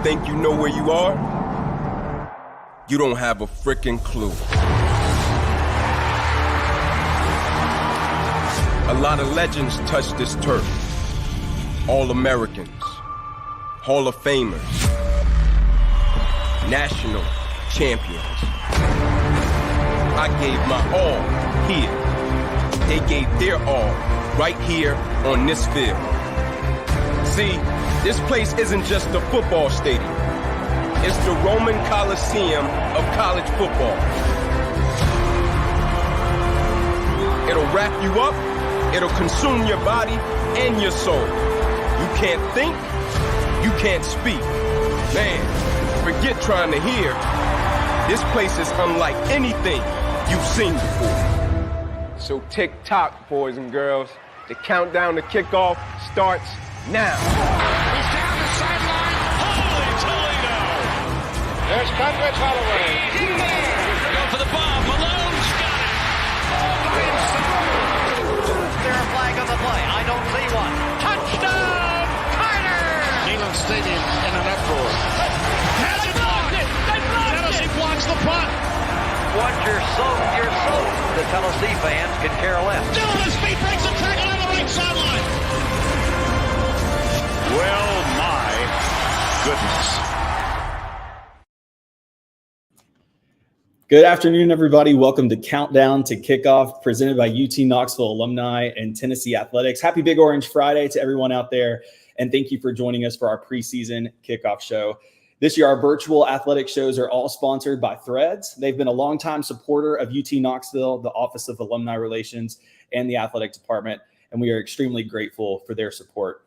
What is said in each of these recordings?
think you know where you are? You don't have a freaking clue. A lot of legends touch this turf. All-Americans, Hall of Famers, national champions. I gave my all here. They gave their all right here on this field. See, this place isn't just a football stadium. It's the Roman Coliseum of college football. It'll wrap you up, it'll consume your body and your soul. You can't think, you can't speak. Man, forget trying to hear. This place is unlike anything you've seen before. So tick-tock, boys and girls. The countdown to kickoff starts now. He's down the sideline. Holy Toledo! There's Conrad Holloway. Go for the bomb. Malone's got it. By himself. Is there a flag on the play? I don't see one. Touchdown, Carter! Neyland Stadium in an uproar. Has it blocked it. They blocked Tennessee it. Blocks the punt. Once you're soaked, you're soaked. The Tennessee fans can care less. Still on his feet, breaks a tackle on the right sideline. Well, my goodness. Good afternoon, everybody. Welcome to Countdown to Kickoff, presented by UT Knoxville alumni and Tennessee Athletics. Happy Big Orange Friday to everyone out there, and thank you for joining us for our preseason kickoff show. This year, our virtual athletic shows are all sponsored by THREDS. They've been a longtime supporter of UT Knoxville, the Office of Alumni Relations, and the athletic department, and we are extremely grateful for their support.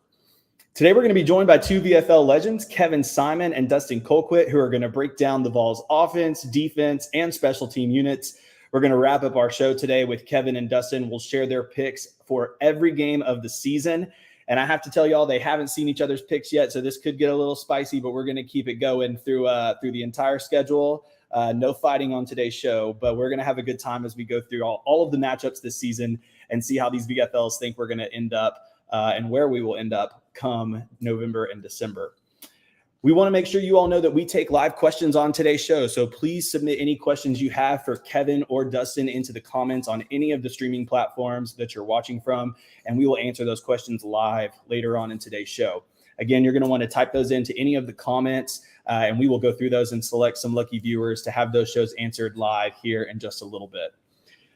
Today, we're going to be joined by two VFL legends, Kevin Simon and Dustin Colquitt, who are going to break down the Vols' offense, defense, and special team units. We're going to wrap up our show today with Kevin and Dustin. We'll share their picks for every game of the season. And I have to tell y'all, they haven't seen each other's picks yet, so this could get a little spicy, but we're going to keep it going through the entire schedule. No fighting on today's show, but we're going to have a good time as we go through all of the matchups this season and see how these VFLs think we're going to end up and where we will end up come November and December. We want to make sure you all know that we take live questions on today's show. So please submit any questions you have for Kevin or Dustin into the comments on any of the streaming platforms that you're watching from, and we will answer those questions live later on in today's show. Again, you're going to want to type those into any of the comments, and we will go through those and select some lucky viewers to have those shows answered live here in just a little bit.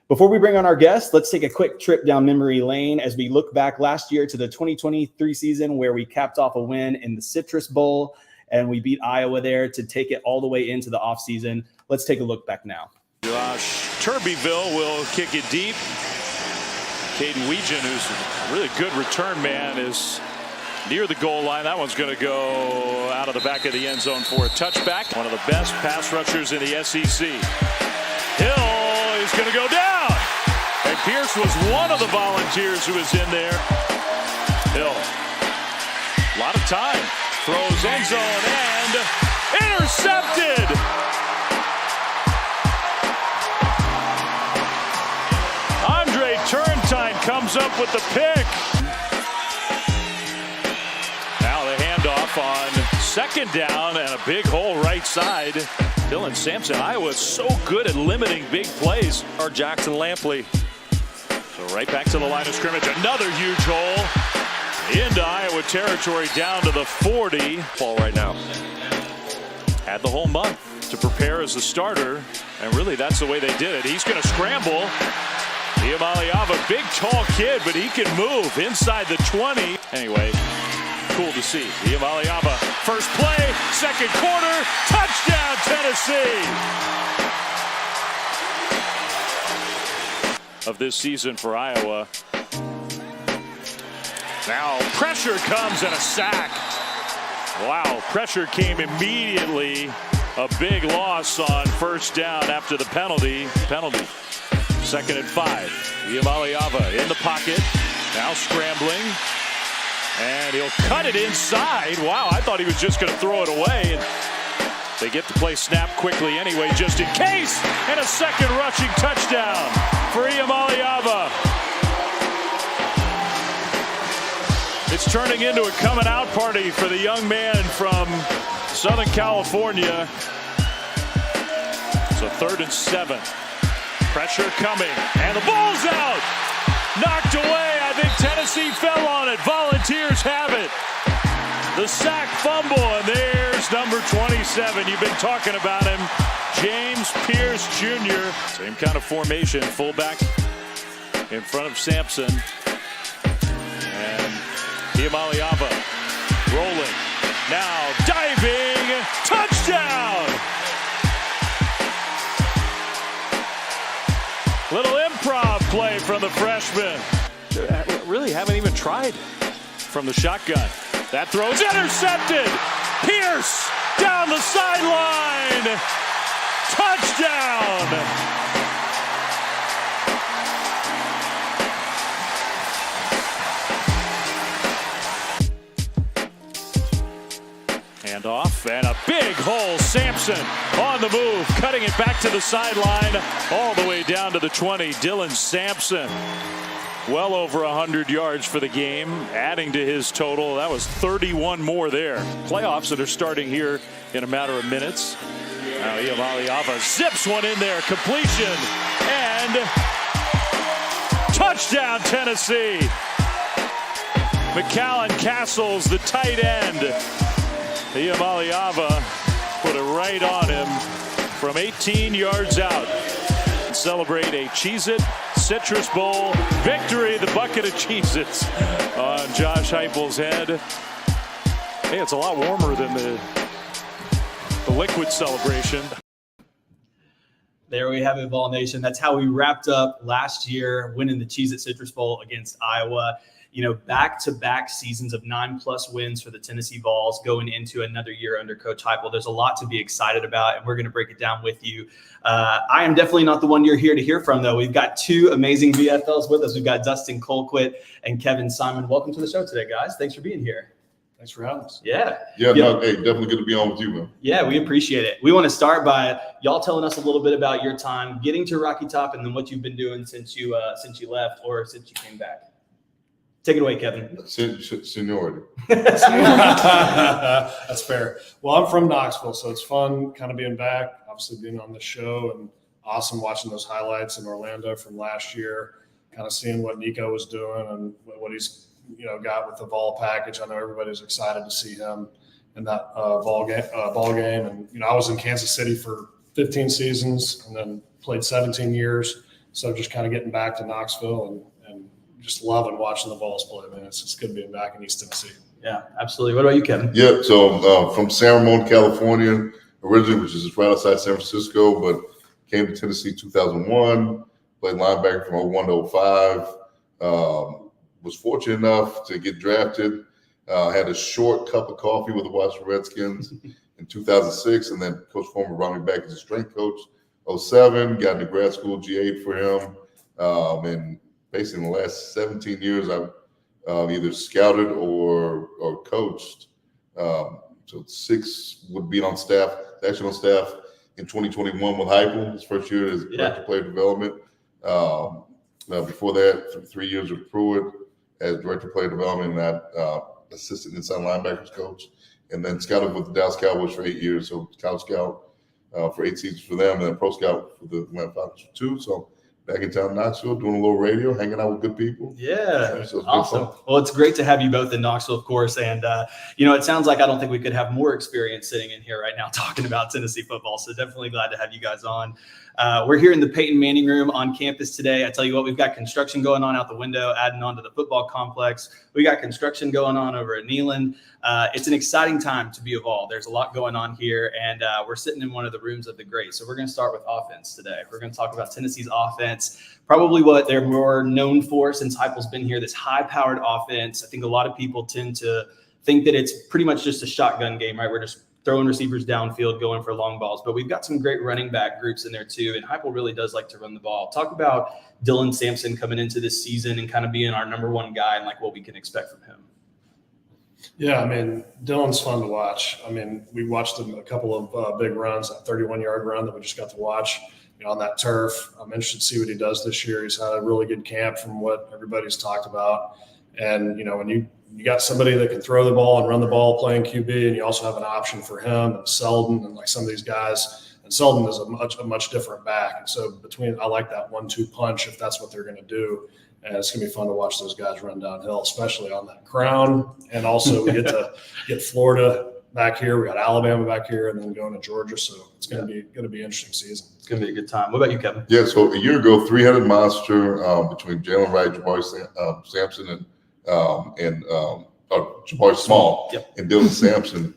Before we bring on our guests, let's take a quick trip down memory lane as we look back last year to the 2023 season, where we capped off a win in the Citrus Bowl, and we beat Iowa there to take it all the way into the offseason. Let's take a look back now. Josh Turbyville will kick it deep. Caden Weegan, who's a really good return man, is near the goal line. That one's going to go out of the back of the end zone for a touchback. One of the best pass rushers in the SEC. Hill is going to go down. And Pierce was one of the volunteers who was in there. Hill, a lot of time. Throws end zone and intercepted. Andre Turntine comes up with the pick. Now the handoff on second down and a big hole right side. Dylan Sampson, Iowa is so good at limiting big plays. Or Jackson Lampley. So right back to the line of scrimmage. Another huge hole. Into Iowa territory, down to the 40. Ball right now. Had the whole month to prepare as a starter, and really that's the way they did it. He's going to scramble. Iamaleava, big tall kid, but he can move inside the 20. Anyway, cool to see. Iamaleava, first play, second quarter, touchdown Tennessee. Of this season for Iowa. Now pressure comes and a sack. Wow, pressure came immediately. A big loss on first down after the penalty. Second and 5. Iamaleava in the pocket. Now scrambling. And he'll cut it inside. Wow, I thought he was just going to throw it away. They get the play snapped quickly anyway, just in case. And a second rushing touchdown for Iamaleava. It's turning into a coming out party for the young man from Southern California. So 3rd and 7. Pressure coming, and the ball's out. Knocked away. I think Tennessee fell on it. Volunteers have it. The sack fumble, and there's number 27. You've been talking about him, James Pierce Jr. Same kind of formation, fullback in front of Sampson. And Iamaleava rolling. Now diving. Touchdown! Little improv play from the freshman. Really haven't even tried from the shotgun. That throw's intercepted. Pierce down the sideline. Touchdown. Handoff and a big hole. Sampson on the move, cutting it back to the sideline, all the way down to the 20. Dylan Sampson, well over 100 yards for the game, adding to his total. That was 31 more there. Playoffs that are starting here in a matter of minutes. Now Iamaleava zips one in there, completion, and touchdown Tennessee. McCallan Castles, the tight end. Iamaleava put it right on him from 18 yards out. And celebrate a Cheez-It Citrus Bowl victory. The bucket of Cheez-Its on Josh Heupel's head. Hey, it's a lot warmer than the liquid celebration. There we have it, Vol Nation. That's how we wrapped up last year, winning the Cheez-It Citrus Bowl against Iowa. You know, back-to-back seasons of 9+ wins for the Tennessee Vols going into another year under Coach Heupel. There's a lot to be excited about, and we're going to break it down with you. I am definitely not the one you're here to hear from, though. We've got two amazing VFLs with us. We've got Dustin Colquitt and Kevin Simon. Welcome to the show today, guys. Thanks for being here. Thanks for having us. Yeah. No, hey, definitely good to be on with you, man. Yeah, we appreciate it. We want to start by y'all telling us a little bit about your time getting to Rocky Top and then what you've been doing since you left or since you came back. Take it away, Kevin. Seniority. That's fair. Well, I'm from Knoxville, so it's fun kind of being back, obviously being on the show, and awesome watching those highlights in Orlando from last year, kind of seeing what Nico was doing and what he's got with the Vol package. I know everybody's excited to see him in that ball game. And I was in Kansas City for 15 seasons and then played 17 years. So just kind of getting back to Knoxville and just loving watching the Vols play, man. It's just good being back in East Tennessee. Yeah, absolutely. What about you, Kevin? Yeah, so from San Ramon, California, originally, which is just right outside San Francisco, but came to Tennessee 2001, played linebacker from 01 to 05. Was fortunate enough to get drafted. Had a short cup of coffee with the Washington Redskins in 2006, and then Coach Foreman brought me back as a strength coach. 07, got into grad school, G8 for him, and basically in the last 17 years, I've either scouted or coached. So 6 would be on staff, actually on staff in 2021 with Heupel, his first year as director of player development. Before that, 3 years with Pruitt as director of player development and assistant inside linebackers coach. And then scouted with the Dallas Cowboys for 8 years. So college scout for 8 seasons for them, and then pro scout for the Atlanta Falcons for 2. So back in town, Knoxville, doing a little radio, hanging out with good people. Yeah, so awesome. Well, it's great to have you both in Knoxville, of course. And, it sounds like I don't think we could have more experience sitting in here right now talking about Tennessee football. So definitely glad to have you guys on. We're here in the Peyton Manning Room on campus today. I tell you what, we've got construction going on out the window, adding on to the football complex. We got construction going on over at Neyland. It's an exciting time to be a Vol. There's a lot going on here, and we're sitting in one of the rooms of the great. So we're going to start with offense today. We're going to talk about Tennessee's offense, probably what they're more known for since Heupel's been here, this high-powered offense. I think a lot of people tend to think that it's pretty much just a shotgun game, right? We're just throwing receivers downfield, going for long balls. But we've got some great running back groups in there too, and Heupel really does like to run the ball. Talk about Dylan Sampson coming into this season and kind of being our number one guy and like what we can expect from him. Yeah, I mean, Dylan's fun to watch. I mean, we watched him a couple of big runs, that 31-yard run that we just got to watch on that turf. I'm interested to see what he does this year. He's had a really good camp from what everybody's talked about. And, when you got somebody that can throw the ball and run the ball playing QB, and you also have an option for him and Selden and like some of these guys. And Selden is a much different back. And so I like that 1-2 punch if that's what they're going to do. And it's going to be fun to watch those guys run downhill, especially on that crown. And also we get to get Florida back here. We got Alabama back here, and then going to Georgia. So it's going to be an interesting season. It's going to be a good time. What about you, Kevin? Yeah, so a year ago, 300 monster between Jalen Wright, Jabari Sampson, and Jabari Small, Yep. and Dylan Sampson.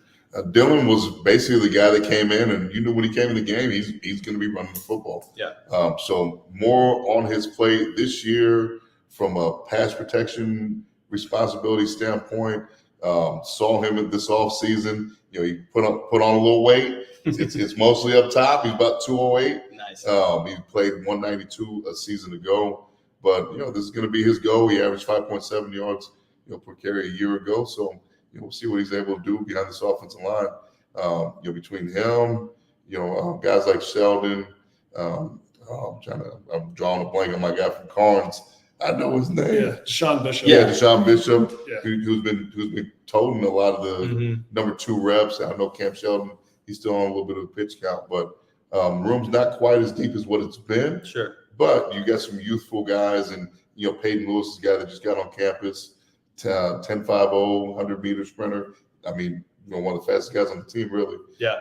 Dylan was basically the guy that came in, and you knew when he came in the game, he's going to be running the football. Yeah. So more on his plate this year from a pass protection responsibility standpoint. Saw him this offseason. He put on a little weight. It's mostly up top. He's about 208. Nice. He played 192 a season ago. But, this is going to be his goal. He averaged 5.7 yards, per carry a year ago. So, we'll see what he's able to do behind this offensive line. Between him, guys like Sheldon. I'm drawing a blank on my guy from Carnes. I know his name. Yeah, Deshaun Bishop. Yeah, Deshaun Bishop, Yeah. who's been toting a lot of the number 2 reps. I know Cam Sheldon, he's still on a little bit of a pitch count, but room's not quite as deep as what it's been. Sure. But you got some youthful guys, and Peyton Lewis is a guy that just got on campus, 10.50, 100-meter sprinter. I mean, one of the fastest guys on the team, really. Yeah.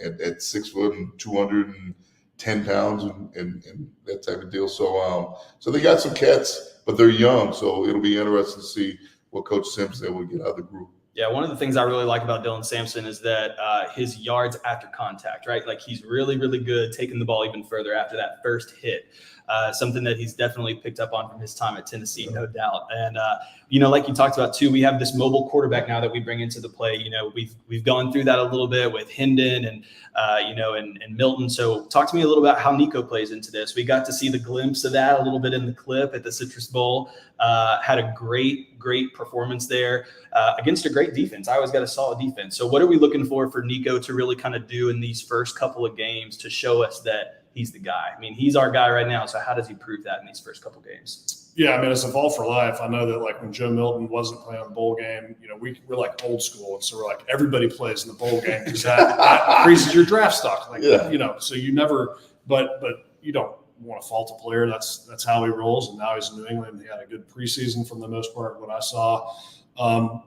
At 6 foot and 210 pounds and that type of deal. So they got some cats, but they're young. So it'll be interesting to see what Coach Simpson able to get out of the group. Yeah, one of the things I really like about Dylan Sampson is that his yards after contact, right? Like he's really, really good taking the ball even further after that first hit. Something that he's definitely picked up on from his time at Tennessee, no doubt. And, like you talked about too, we have this mobile quarterback now that we bring into the play. We've gone through that a little bit with Hendon and, and Milton. So talk to me a little about how Nico plays into this. We got to see the glimpse of that a little bit in the clip at the Citrus Bowl. Had a great performance there against a great defense. Iowa's got a solid defense. So what are we looking for Nico to really kind of do in these first couple of games to show us that he's the guy? I mean, he's our guy right now. So how does he prove that in these first couple games? Yeah, I mean, it's a Vol for life. I know that like when Joe Milton wasn't playing the bowl game, we're like old school. And so we're like, everybody plays in the bowl game because that increases your draft stock. So you never, but you don't want to fault a player. That's how he rolls. And now he's in New England. He had a good preseason for the most part, what I saw.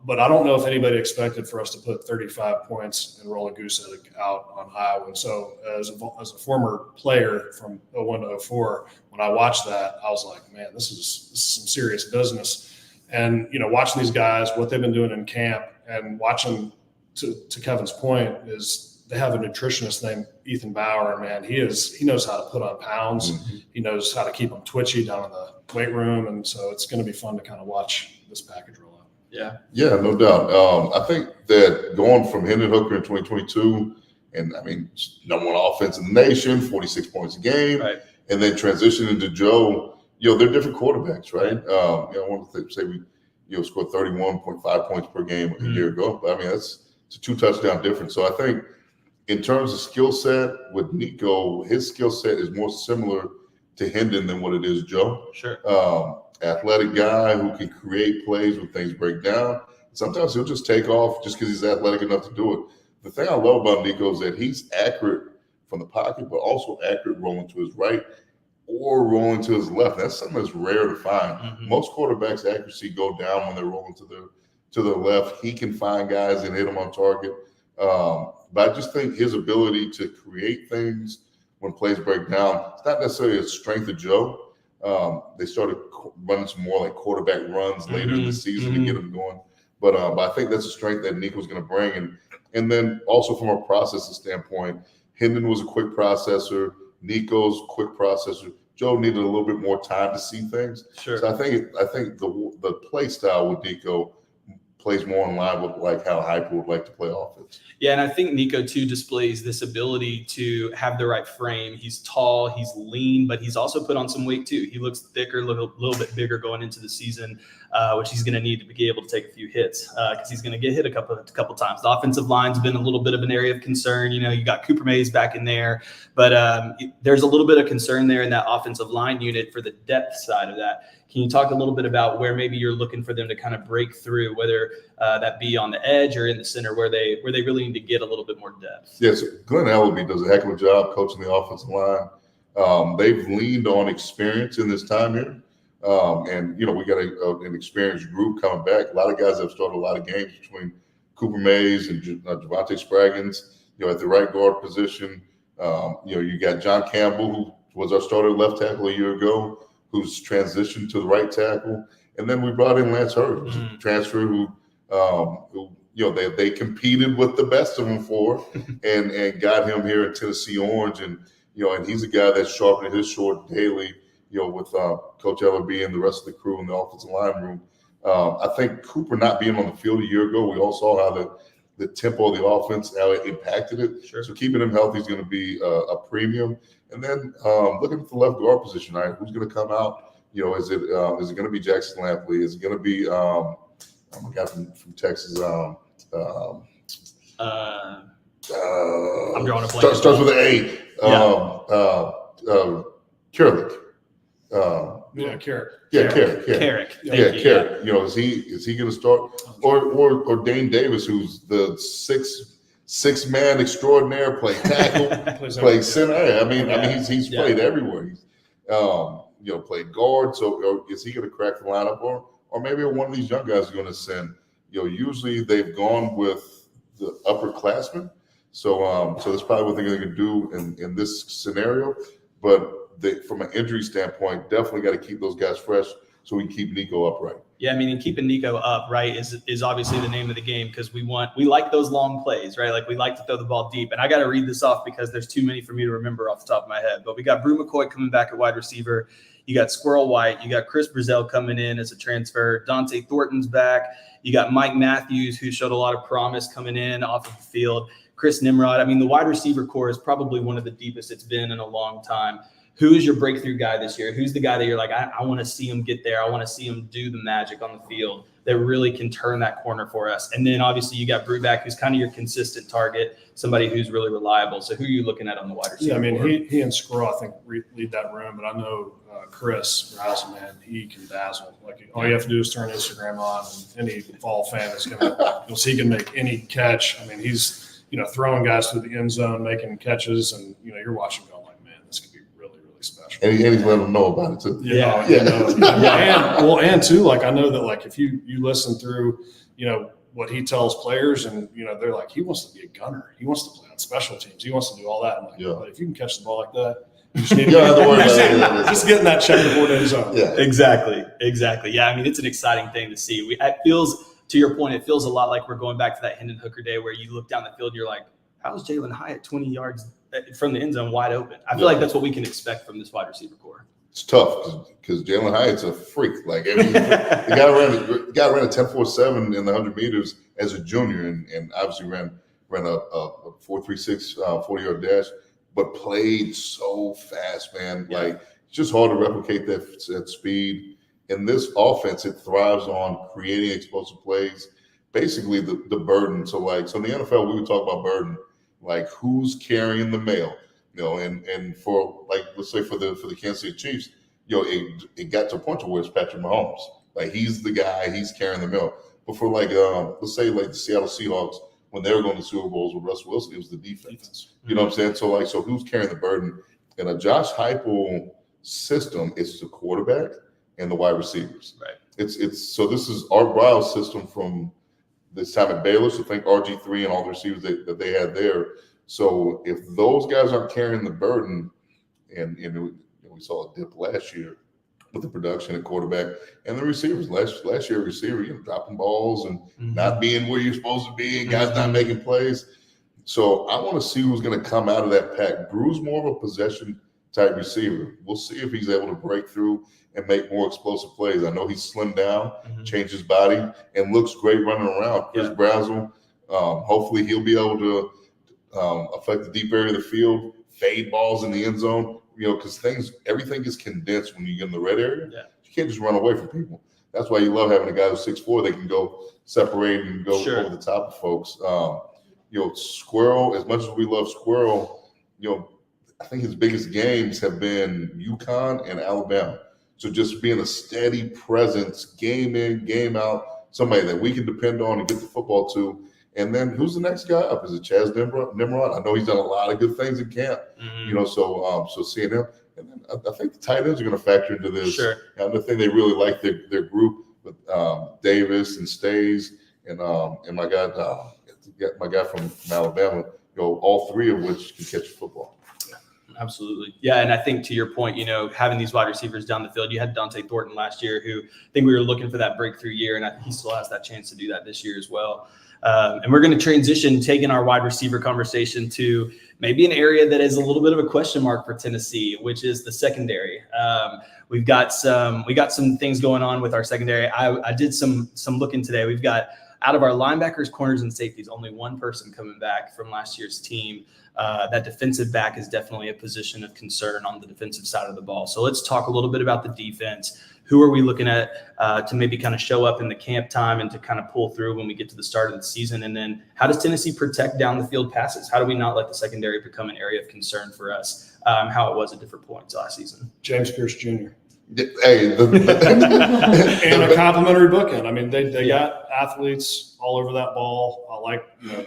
But I don't know if anybody expected for us to put 35 points and roll a goose egg out on Iowa. And so as a former player from 01 to 04, when I watched that, I was like, man, this is some serious business. And, watching these guys, what they've been doing in camp, and watching to Kevin's point is they have a nutritionist named Ethan Bauer. Man, he knows how to put on pounds. Mm-hmm. He knows how to keep them twitchy down in the weight room. And so it's going to be fun to kind of watch this package roll out. Yeah, no doubt. I think that going from Hendon Hooker in 2022, and I mean, number 1 offense in the nation, 46 points a game, right, and then transitioning to Joe, they're different quarterbacks, right? I want to say we scored 31.5 points per game a year ago. But I mean, it's a 2-touchdown difference. So I think in terms of skill set with Nico, his skill set is more similar to Hendon than what it is Joe. Sure. Athletic guy who can create plays when things break down. Sometimes he'll just take off just because he's athletic enough to do it. The thing I love about Nico is that he's accurate from the pocket, but also accurate rolling to his right or rolling to his left. That's something that's rare to find. Mm-hmm. Most quarterbacks' accuracy go down when they're rolling to their left. He can find guys and hit them on target. But I just think his ability to create things when plays break down, it's not necessarily a strength of Joe. They started running some more like quarterback runs later in the season to get them going. But I think that's a strength that Nico's going to bring. And then also from a processing standpoint, Hendon was a quick processor. Nico's quick processor. Joe needed a little bit more time to see things. Sure. So I think the play style with Nico plays more in line with like how Hyper would like to play offense. Yeah, and I think Nico too displays this ability to have the right frame. He's tall, he's lean, but he's also put on some weight too. He looks thicker, a little bit bigger going into the season, which he's going to need to be able to take a few hits because he's going to get hit a couple times. The offensive line's been a little bit of an area of concern. You got Cooper Mays back in there, but there's a little bit of concern there in that offensive line unit for the depth side of that. Can you talk a little bit about where maybe you're looking for them to kind of break through, whether that be on the edge or in the center, where they really need to get a little bit more depth? Yes, Glenn Ellaby does a heck of a job coaching the offensive line. They've leaned on experience in this time here. And, we got an experienced group coming back. A lot of guys have started a lot of games between Cooper Mays and Javonte Spraggins, at the right guard position. You got John Campbell, who was our starter left tackle a year ago, who's transitioned to the right tackle. And then we brought in Lance Hurd, who's a transfer who they competed with the best of them for and got him here in Tennessee Orange. And he's a guy that's sharpening his sword daily, with Coach Ellaby and the rest of the crew in the offensive line room. I think Cooper not being on the field a year ago, we all saw how the tempo of the offense, how it impacted it. Sure. So keeping him healthy is going to be a premium. And then looking at the left guard position, right? Who's going to come out? Is it going to be Jackson Lampley? Is it going to be my guy from Texas? I'm drawing a blank. Starts with an A. Kerrick. Carrick. Carrick. Carrick. Is he going to start, or Dane Davis, who's the six-man extraordinaire, play tackle, play center. I mean, he's played everywhere. He's played guard. So is he going to crack the lineup, or maybe one of these young guys is going to send? Usually they've gone with the upperclassmen. So that's probably what they're going to do in this scenario. But from an injury standpoint, definitely got to keep those guys fresh so we can keep Nico upright. Yeah, and keeping Nico upright is obviously the name of the game, because we like those long plays, right? Like, we like to throw the ball deep. And I got to read this off because there's too many for me to remember off the top of my head. But we got Brew McCoy coming back at wide receiver. You got Squirrel White. You got Chris Brazell coming in as a transfer. Dante Thornton's back. You got Mike Matthews, who showed a lot of promise coming in off of the field. Chris Nimrod. The wide receiver core is probably one of the deepest it's been in a long time. Who is your breakthrough guy this year? Who's the guy that you're like, I want to see him get there. I want to see him do the magic on the field that really can turn that corner for us. And then obviously you got Bruback, who's kind of your consistent target, somebody who's really reliable. So who are you looking at on the wide receiver? Yeah, he and Squirrel, I think, lead that room. But I know Chris Rouse, man, he can dazzle. Like, all you have to do is turn Instagram on, and any Vol fan is you'll see he can make any catch. He's throwing guys through the end zone, making catches, and you're watching going like, man, this could be really, really special. And he's letting them know about it too. Yeah. And too, like, I know that, like, if you listen through, what he tells players, and they're like, he wants to be a gunner, he wants to play on special teams, he wants to do all that. I'm like, but if you can catch the ball like that, you just need to just getting that checkerboard end zone. Yeah, exactly. Yeah, it's an exciting thing to see. It feels, to your point, it feels a lot like we're going back to that Hendon Hooker day where you look down the field and you're like, how is Jalen Hyatt 20 yards from the end zone wide open? I feel like that's what we can expect from this wide receiver core. It's tough because Jalen Hyatt's a freak. Like, the guy ran a 10.47 in the 100 meters as a junior, and obviously ran a 4.36 40-yard dash, but played so fast, man. Yeah. Like, it's just hard to replicate that speed. In this offense, it thrives on creating explosive plays, basically the burden. So in the NFL, we would talk about burden, like who's carrying the mail, and for, like, let's say for the Kansas City Chiefs, it got to a point where it's Patrick Mahomes. Like, he's the guy, he's carrying the mail. But for let's say like the Seattle Seahawks, when they were going to Super Bowls with Russell Wilson, it was the defense. You know what I'm saying? So who's carrying the burden? In a Josh Heupel system, it's the quarterback and the wide receivers. Right. So this is Art Briles' system from this time at Baylor. So think RG3 and all the receivers that they had there. So if those guys aren't carrying the burden, and we saw a dip last year with the production at quarterback and the receivers. Last year, receiver, dropping balls and not being where you're supposed to be, and guys not making plays. So I want to see who's going to come out of that pack. Brew's more of a possession type receiver. We'll see if he's able to break through and make more explosive plays. I know he's slimmed down, changed his body, and looks great running around. Chris Brazzell, hopefully he'll be able to affect the deep area of the field, fade balls in the end zone, because everything is condensed when you get in the red area. Yeah. You can't just run away from people. That's why you love having a guy who's 6'4". They can go separate and go over the top of folks. Squirrel, as much as we love Squirrel, I think his biggest games have been UConn and Alabama. So just being a steady presence, game in, game out, somebody that we can depend on and get the football to. And then who's the next guy up? Is it Chaz Nimrod? I know he's done a lot of good things in camp, so seeing him. And then I think the tight ends are going to factor into this. Sure. And the thing they really like their group with Davis and Stays and my guy from Alabama, all three of which can catch a football. Absolutely. Yeah. And I think to your point, having these wide receivers down the field, you had Dante Thornton last year, who I think we were looking for that breakthrough year. And he still has that chance to do that this year as well. And we're going to transition, taking our wide receiver conversation to maybe an area that is a little bit of a question mark for Tennessee, which is the secondary. We got some things going on with our secondary. I did some looking today. We've got, out of our linebackers, corners, and safeties, only one person coming back from last year's team. That defensive back is definitely a position of concern on the defensive side of the ball. So let's talk a little bit about the defense. Who are we looking at to maybe kind of show up in the camp time and to kind of pull through when we get to the start of the season? And then how does Tennessee protect down the field passes? How do we not let the secondary become an area of concern for us, how it was at different points last season? James Pierce Jr. Hey, and a complimentary bookend. I mean, they got athletes all over that ball. I like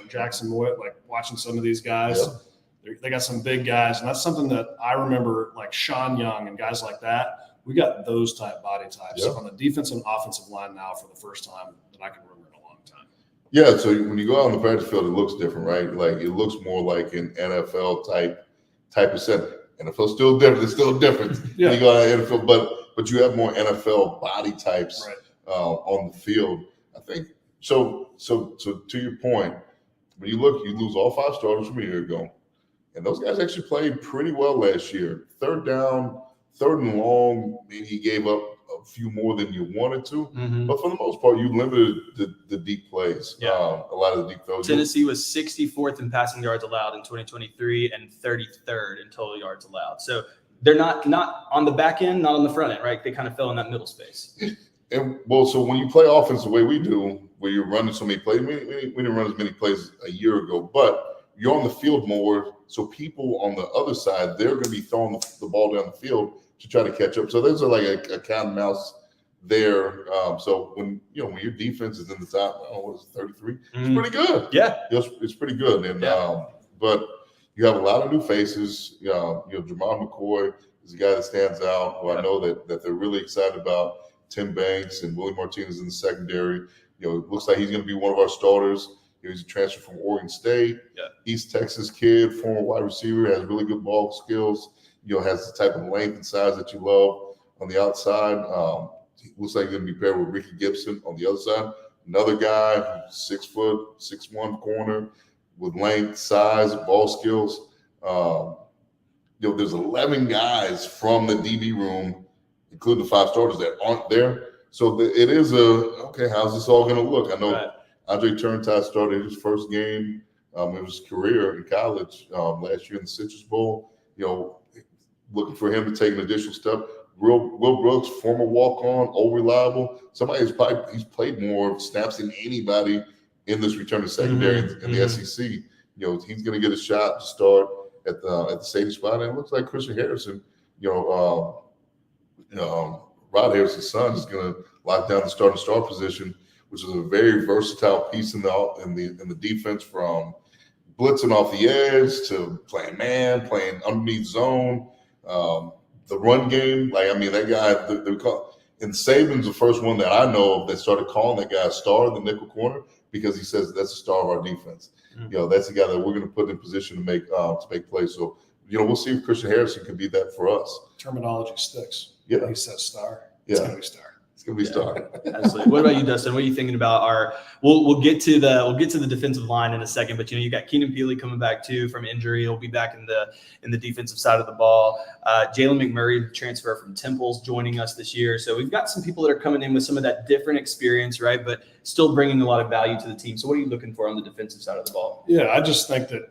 Jackson Witt, like watching some of these guys. Yeah. They got some big guys, and that's something that I remember, like Sean Young and guys like that. We got those body types on the defensive and offensive line now for the first time that I can remember in a long time. Yeah, so when you go out on the practice field, it looks different, right? Like it looks more like an NFL type of setting. NFL's still different. It's still different. Yeah. You go out of NFL, but you have more NFL body types on the field. I think so. To your point, when you lose all 5 starters from a year ago, and those guys actually played pretty well last year. Third down, third and long, maybe he gave up a few more than you wanted to, but for the most part, you limited the deep plays. Yeah. A lot of the deep throws. Tennessee was 64th in passing yards allowed in 2023 and 33rd in total yards allowed. So they're not on the back end, not on the front end, right? They kind of fell in that middle space. And so when you play offense the way we do, where you're running so many plays, we didn't run as many plays a year ago, but you're on the field more. So people on the other side, they're going to be throwing the ball down the field to try to catch up. So there's like a cat and mouse there. So when your defense is in the top, what is it, 33? It's pretty good. Yeah, it's pretty good. And but you have a lot of new faces. Jamon McCoy is a guy that stands out. Who I know that they're really excited about. Tim Banks and Willie Martinez in the secondary. It looks like he's going to be one of our starters. He's a transfer from Oregon State. Yeah. East Texas kid, former wide receiver, has really good ball skills. Has the type of length and size that you love on the outside. Looks like he's going to be paired with Ricky Gibson on the other side. Another guy, 6 foot, 6'1" corner with length, size, ball skills. There's 11 guys from the DB room, including the 5 starters, that aren't there. So it is how's this all going to look? I know Andre Turntide started his first game in his career in college last year in the Citrus Bowl. Looking for him to take an additional step. Will Brooks, former walk-on, reliable. Somebody he's played more snaps than anybody in this returning secondary in the SEC. He's going to get a shot to start at the safety spot. And it looks like Christian Harrison, Rod Harrison's son, is going to lock down the starting star position, which is a very versatile piece in the defense, from blitzing off the edge to playing man, playing underneath zone. The run game, that guy, and Saban's the first one that I know of that started calling that guy a star in the nickel corner, because he says that's the star of our defense. That's the guy that we're going to put in position to make plays. So, we'll see if Christian Harrison can be that for us. Terminology sticks. Yeah. He says star. Yeah. It's going to be star. It's going to be star. Absolutely. What about you, Dustin? What are you thinking about we'll get to the defensive line in a second, but you got Keenan Peely coming back too from injury. He'll be back in the defensive side of the ball. Jalen McMurray, transfer from Temple's, joining us this year. So we've got some people that are coming in with some of that different experience, right? But still bringing a lot of value to the team. So what are you looking for on the defensive side of the ball? Yeah, I just think that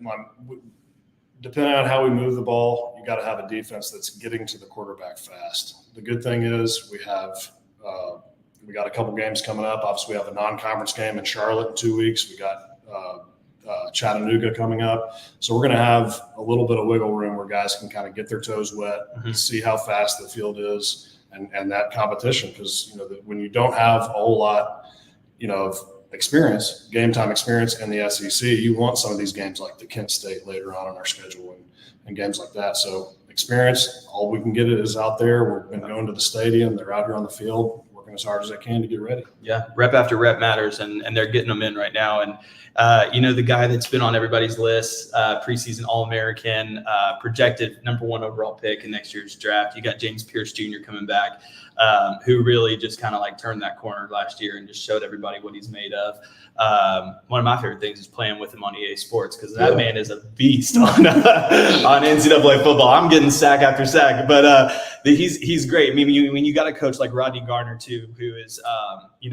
depending on how we move the ball, you got to have a defense that's getting to the quarterback fast. The good thing is we got a couple games coming up. Obviously, we have a non-conference game in Charlotte in 2 weeks. We got Chattanooga coming up. So we're going to have a little bit of wiggle room where guys can kind of get their toes wet, see how fast the field is, and that competition, because when you don't have a whole lot of experience, game time experience in the SEC, you want some of these games like the Kent State later on in our schedule and games like that. So experience, all we can get it is out there. We've been going to the stadium. They're out here on the field working as hard as they can to get ready. Yeah, rep after rep matters, and they're getting them in right now. And the guy that's been on everybody's list, preseason All-American, projected #1 overall pick in next year's draft. You got James Pierce Jr. coming back, who really just kind of like turned that corner last year and just showed everybody what he's made of. One of my favorite things is playing with him on EA Sports, because that man is a beast on NCAA football. I'm getting sack after sack, but he's great. I mean, when you got a coach like Rodney Garner too, who is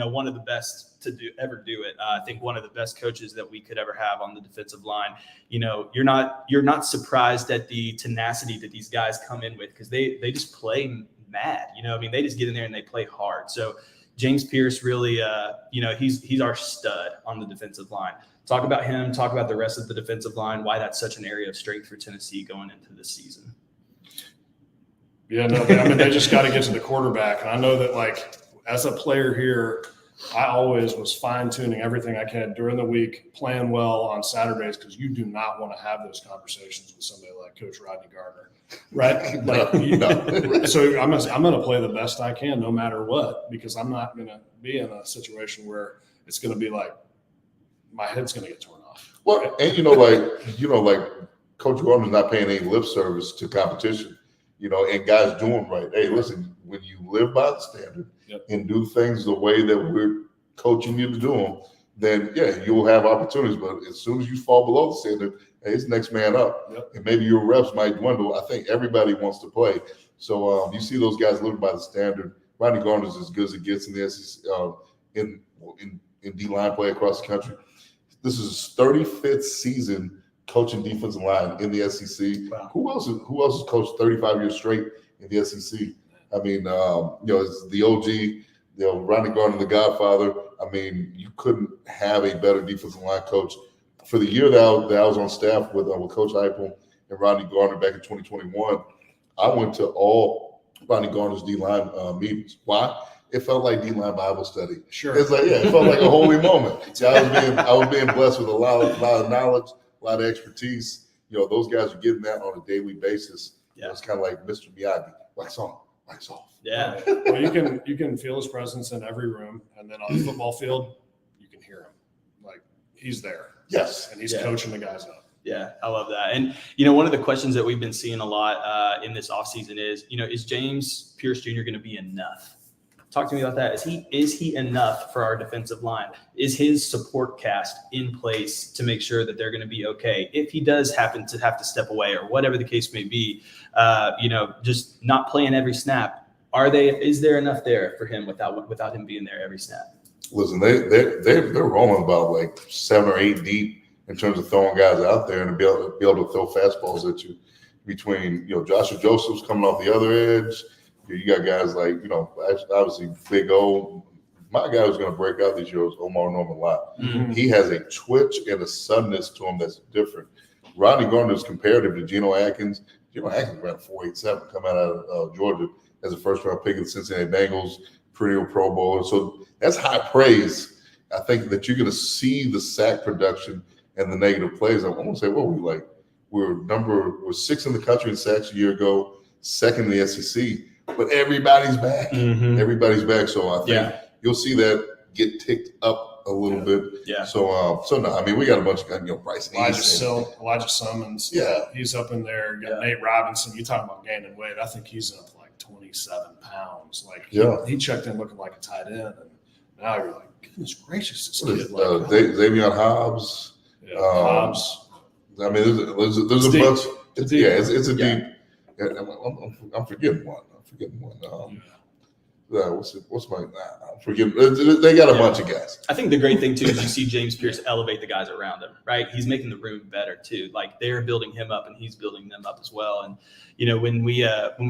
one of the best to ever do it. I think one of the best coaches that we could ever have on the defensive line. You're not surprised at the tenacity that these guys come in with, because they just play mad. They just get in there and they play hard. So James Pierce really, he's our stud on the defensive line. Talk about him, talk about the rest of the defensive line, why that's such an area of strength for Tennessee going into this season. Yeah, no, they just got to get to the quarterback. And I know that, like, as a player here, I always was fine-tuning everything I can during the week, playing well on Saturdays, because you do not want to have those conversations with somebody like Coach Rodney Garner, right? So I'm going to play the best I can no matter what, because I'm not going to be in a situation where it's going to be like my head's going to get torn off. Well, right? And like Coach Garner's not paying any lip service to competition, and guys doing right. Hey, listen, when you live by the standard and do things the way that we're coaching you to do them, then you'll have opportunities. But as soon as you fall below the standard, hey, it's next man up. And maybe your reps might dwindle. I think everybody wants to play. So you see those guys living by the standard. Rodney Garner's as good as it gets in the SEC, in D-line play across the country. This is his 35th season coaching defensive line in the SEC. Wow. Who else has coached 35 years straight in the SEC? I mean, it's the OG, Rodney Garner, the Godfather. I mean, you couldn't have a better defensive line coach. For the year that I was on staff with Coach Heupel and Rodney Garner back in 2021, I went to all Rodney Garner's D-line meetings. Why? It felt like D-line Bible study. Sure. It's like, it felt like a holy moment. I was being blessed with a lot of knowledge, a lot of expertise. Those guys are getting that on a daily basis. It's kind of like Mr. Miyagi, wax on, wax off. Yeah. Well, you can feel his presence in every room, and then on the football field, you can hear him. Like, he's there. Yes. And he's coaching the guys up. Yeah, I love that. And, one of the questions that we've been seeing a lot in this offseason is James Pierce Jr. going to be enough? Talk to me about that. Is he enough for our defensive line? Is his support cast in place to make sure that they're going to be okay? If he does happen to have to step away, or whatever the case may be, just not playing every snap, is there enough there for him without him being there every snap? Listen, they're rolling about like 7 or 8 deep in terms of throwing guys out there and be able to throw fastballs at you. Between Joshua Joseph's coming off the other edge. You got guys like, obviously Big O. My guy who's going to break out this year is Omar Norman-Lott. Mm-hmm. He has a twitch and a suddenness to him that's different. Rodney Garner is comparative to Geno Atkins. Geno Atkins ran 4.87 coming out of Georgia as a first-round pick of the Cincinnati Bengals, perennial Pro Bowler. So that's high praise. I think that you're going to see the sack production and the negative plays. I want to say, we're 6th in the country in sacks a year ago, 2nd in the SEC. But everybody's back. Mm-hmm. Everybody's back. So I think you'll see that get ticked up a little bit. Yeah. So no, I mean, we got a bunch of guys, Bryce Elijah Summons. Yeah. He's up in there. You got Nate Robinson. You talking about gaining weight. I think he's up like 27 pounds. Like he checked in looking like a tight end. And now you're like, goodness gracious, this kid. Xavier Hobbs. Yeah, Hobbs. I mean, there's a bunch. It's a deep. I'm forgetting one. What's my? I'm forgetting. They got a bunch of guys. I think the great thing too is you see James Pierce elevate the guys around him. Right, he's making the room better too. Like they're building him up, and he's building them up as well. And when we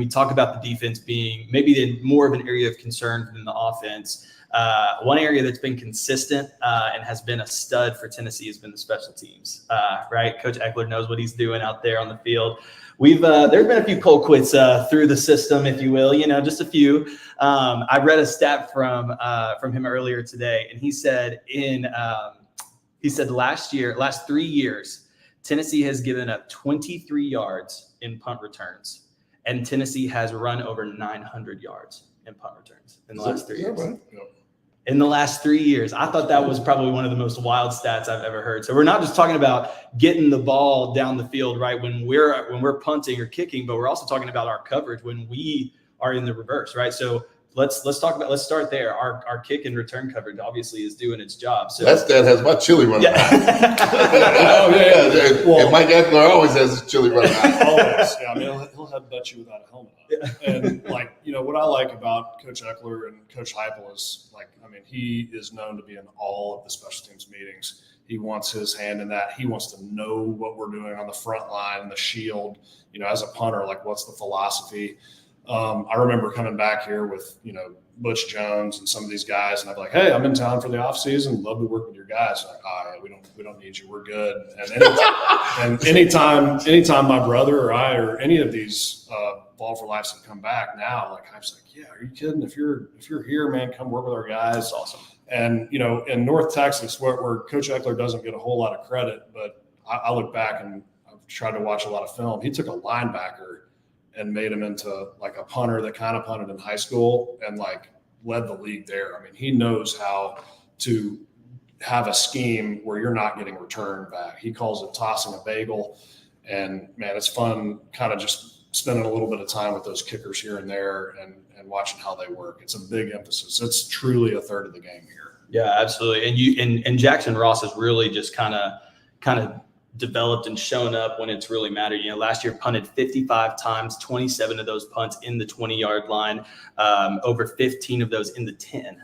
talk about the defense being maybe more of an area of concern than the offense, One area that's been consistent and has been a stud for Tennessee has been the special teams, right? Coach Eckler knows what he's doing out there on the field. There's been a few Colquitts through the system, if you will, just a few. I read a stat from him earlier today, and he said last 3 years, Tennessee has given up 23 yards in punt returns, and Tennessee has run over 900 yards in punt returns in the last 3 years. Right? In the last 3 years. I thought that was probably one of the most wild stats I've ever heard. So we're not just talking about getting the ball down the field, right, when we're punting or kicking, but we're also talking about our coverage when we are in the reverse, right? So let's start there. Our kick and return coverage obviously is doing its job. So that stat has my chili running out. Oh, yeah. Well, and Mike Eckler always has his chili running out. Always. Yeah, I mean, he'll headbutt you without a helmet on. And, what I like about Coach Eckler and Coach Heupel is, he is known to be in all of the special teams meetings. He wants his hand in that. He wants to know what we're doing on the front line, the shield, as a punter, what's the philosophy. I remember coming back here with, Butch Jones and some of these guys, and I'd be like, hey, I'm in town for the off season. Love to work with your guys. Like, we don't need you. We're good. And anytime my brother or I or any of these Ball for Lives have come back now, I was like, yeah, are you kidding? If you're here, man, come work with our guys. That's awesome. And, in North Texas, where Coach Eckler doesn't get a whole lot of credit, but I look back and I've tried to watch a lot of film. He took a linebacker and made him into a punter that kind of punted in high school and led the league there. He knows how to have a scheme where you're not getting returned back. He calls it tossing a bagel. And man, it's fun kind of just spending a little bit of time with those kickers here and there and watching how they work. It's a big emphasis. It's truly a third of the game here. Yeah, absolutely. And Jackson Ross has really just kind of developed and shown up when it's really mattered. Last year punted 55 times, 27 of those punts in the 20-yard line, over 15 of those in the 10.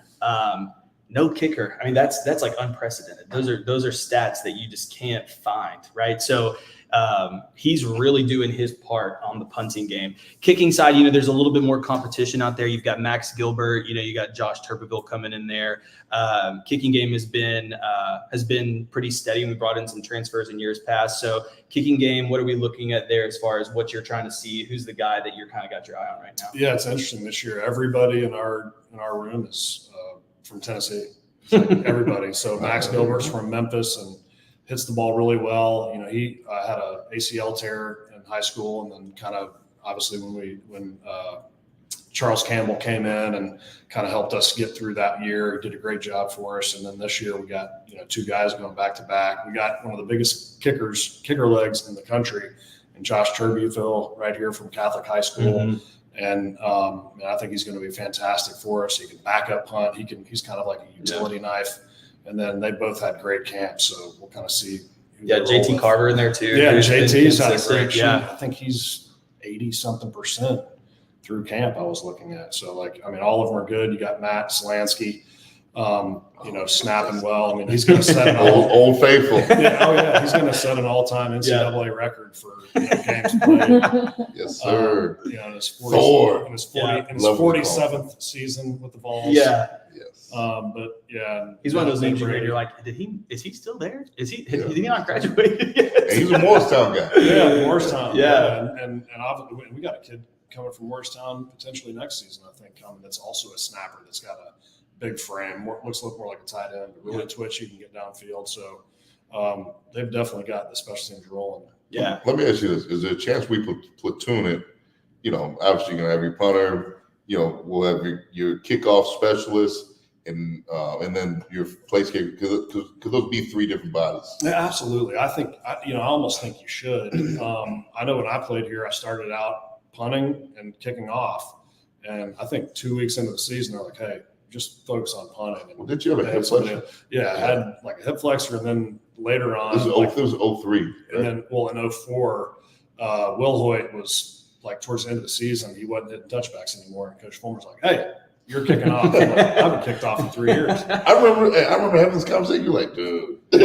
No kicker. That's unprecedented. Those are stats that you just can't find, right? So he's really doing his part on the punting game. Kicking side, there's a little bit more competition out there. You've got Max Gilbert, you got Josh Tuberville coming in there. Kicking game has been pretty steady, and we brought in some transfers in years past. So kicking game, what are we looking at there as far as what you're trying to see? Who's the guy that you're kind of got your eye on right now? Yeah, it's interesting this year. Everybody in our room is from Tennessee. Everybody. So Max Gilbert's from Memphis and hits the ball really well. He had a ACL tear in high school, and then kind of obviously when Charles Campbell came in and kind of helped us get through that year, did a great job for us. And then this year we got two guys going back to back. We got one of the biggest kicker legs in the country, and Josh Tuberville right here from Catholic High School. Mm-hmm. And I think he's going to be fantastic for us. He can back up punt. He's kind of like a utility knife. And then they both had great camps, so we'll kind of see. Yeah, JT Carver in there too. Yeah, JT's had a great camp. I think he's 80-something% through camp I was looking at. So, all of them are good. You got Matt Slansky, snapping well. He's going to set an old faithful. Yeah, he's going to set an all-time NCAA record for games played. Yes, sir. In his 47th season with the Vols. Yeah. Yes. But yeah, he's one of those names where you're like, is he still there? Is he not graduated yet? And he's a Morristown guy. Yeah, Morristown. Yeah. And obviously we got a kid coming from Morristown potentially next season, I think, that's also a snapper that's got a big frame, looks a little more like a tight end, but really twitchy, can get downfield. So they've definitely got the special teams rolling. Yeah. Let me ask you this. Is there a chance we platoon it? Obviously you're going to have your punter, we'll have your kickoff specialist, and then your place kicker. Could those be three different bodies? Yeah, absolutely. I think, I almost think you should. I know when I played here, I started out punting and kicking off. And I think 2 weeks into the season, they're like, hey, just focus on punting. And did you have a hip flexor? Yeah, I had a hip flexor, and then later on. This was 03. Right? And then, in 04, Will Hoyt was towards the end of the season, he wasn't hitting touchbacks anymore. And Coach Fulmer's like, hey, you're kicking off. I haven't kicked off in 3 years. I remember having this conversation. You're like, dude. We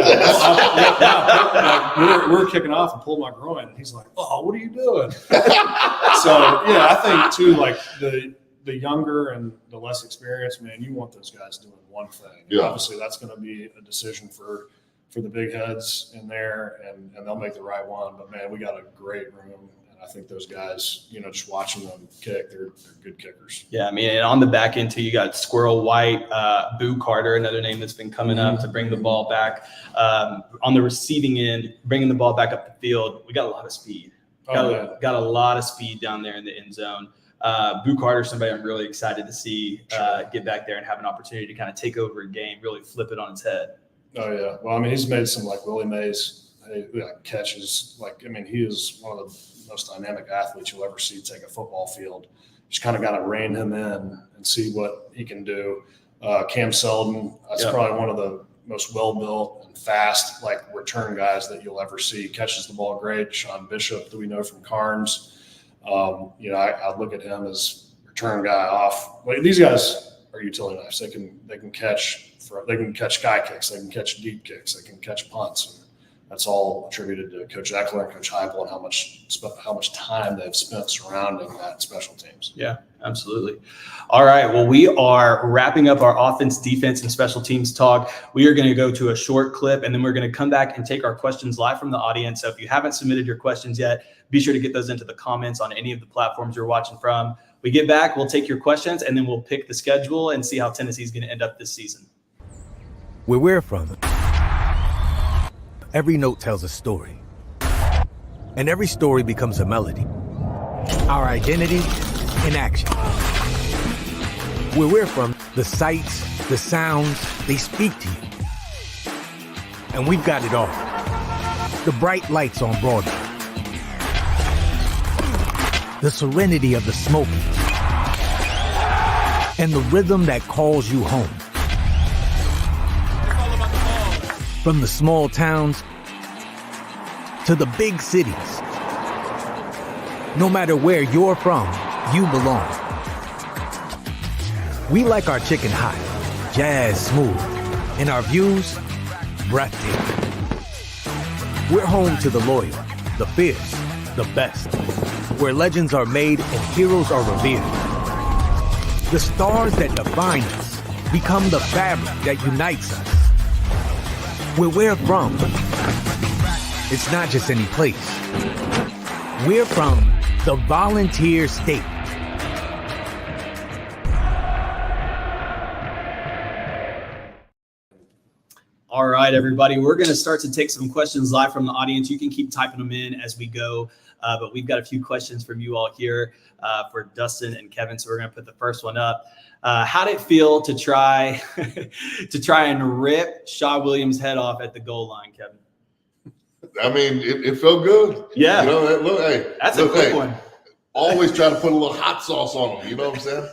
were kicking off and pulled my groin, and he's like, oh, what are you doing? So, I think, too, the younger and the less experienced, man, you want those guys doing one thing. Yeah. Obviously, that's going to be a decision for the big heads in there, and they'll make the right one. But, man, we got a great room. I think those guys, just watching them kick, they're good kickers. Yeah, I mean, and on the back end, too, you got Squirrel White, Boo Carter, another name that's been coming up to bring the ball back. On the receiving end, bringing the ball back up the field, we got a lot of speed. Got a lot of speed down there in the end zone. Boo Carter, somebody I'm really excited to see get back there and have an opportunity to kind of take over a game, really flip it on its head. Oh, yeah. Well, I mean, he's made some, Willie Mays catches. He is one of the most dynamic athletes you'll ever see take a football field. Just kind of got to rein him in and see what he can do. Cam Selden, that's probably one of the most well-built and fast return guys that you'll ever see. Catches the ball great. Sean Bishop, that we know from Carnes. I look at him as return guy off. These guys are utility knives. They can catch sky kicks. They can catch deep kicks. They can catch punts. That's all attributed to Coach Eckler and Coach Heupel and how much time they've spent surrounding that special teams. Yeah, absolutely. All right. Well, we are wrapping up our offense, defense, and special teams talk. We are going to go to a short clip, and then we're going to come back and take our questions live from the audience. So if you haven't submitted your questions yet, be sure to get those into the comments on any of the platforms you're watching from. We get back, we'll take your questions, and then we'll pick the schedule and see how Tennessee is going to end up this season. Where we're from, every note tells a story, and every story becomes a melody. Our identity in action. Where we're from, the sights, the sounds, they speak to you. And we've got it all. The bright lights on Broadway, the serenity of the Smokies, and the rhythm that calls you home. From the small towns to the big cities, no matter where you're from, you belong. We like our chicken hot, jazz smooth, and our views breathtaking. We're home to the loyal, the fierce, the best, where legends are made and heroes are revered. The stars that define us become the fabric that unites us. Where we're from, it's not just any place. We're from the Volunteer State. All right, everybody, we're going to start to take some questions live from the audience. You can keep typing them in as we go, but we've got a few questions from you all here for Dustin and Kevin, so we're going to put the first one up. How did it feel to try and rip Shaw Williams' head off at the goal line, Kevin? I mean, it felt good. Yeah. That's a quick one. Always try to put a little hot sauce on them. You know what I'm saying?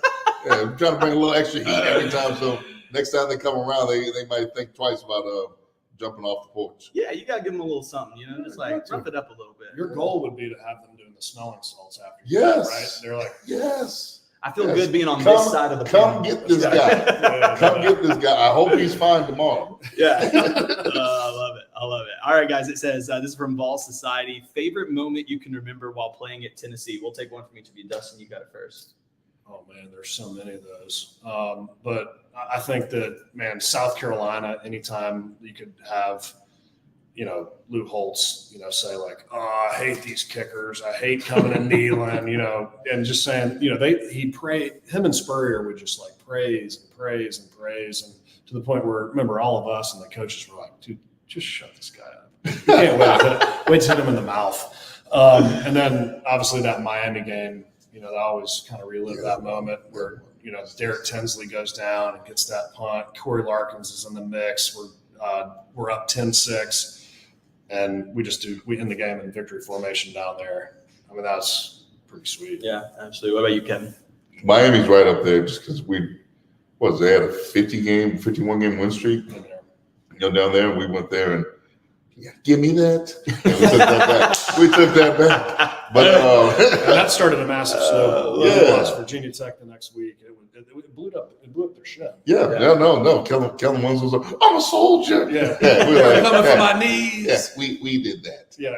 Yeah, I'm trying to bring a little extra heat every time. So next time they come around, they might think twice about jumping off the porch. Yeah, you got to give them a little something, just rough it up a little bit. Your goal would be to have them doing the smelling salts after. Yes. Right? They're like, yes. I feel good being on this side of the Come get this guy. Come get this guy. I hope he's fine tomorrow. Yeah. I love it. All right, guys. It says, this is from Vol Society. Favorite moment you can remember while playing at Tennessee? We'll take one from each of you. Dustin, you got it first. Oh, man, there's so many of those. But I think that, man, South Carolina, anytime you could have, Lou Holtz, say oh, I hate these kickers. I hate coming and kneeling, and just saying, him and Spurrier would just praise and praise and praise. And to the point where, remember, all of us and the coaches were like, dude, just shut this guy up. You can't wait to hit him in the mouth. And then obviously that Miami game, I always kind of relive that moment where, Derek Tinsley goes down and gets that punt. Corey Larkins is in the mix. We're up 10-6. And we end the game in victory formation down there. I mean, that's pretty sweet. Yeah, absolutely. What about you, Kevin? Miami's right up there just because they had a 51 game win streak. Down there, and we went there and give me that. We took that back. But that started a massive snowball. Virginia Tech the next week. It blew up their shit. Yeah. No. Kellen Winslow was like, I'm a soldier. Yeah. We were coming from my knees. Yeah, we did that. Yeah.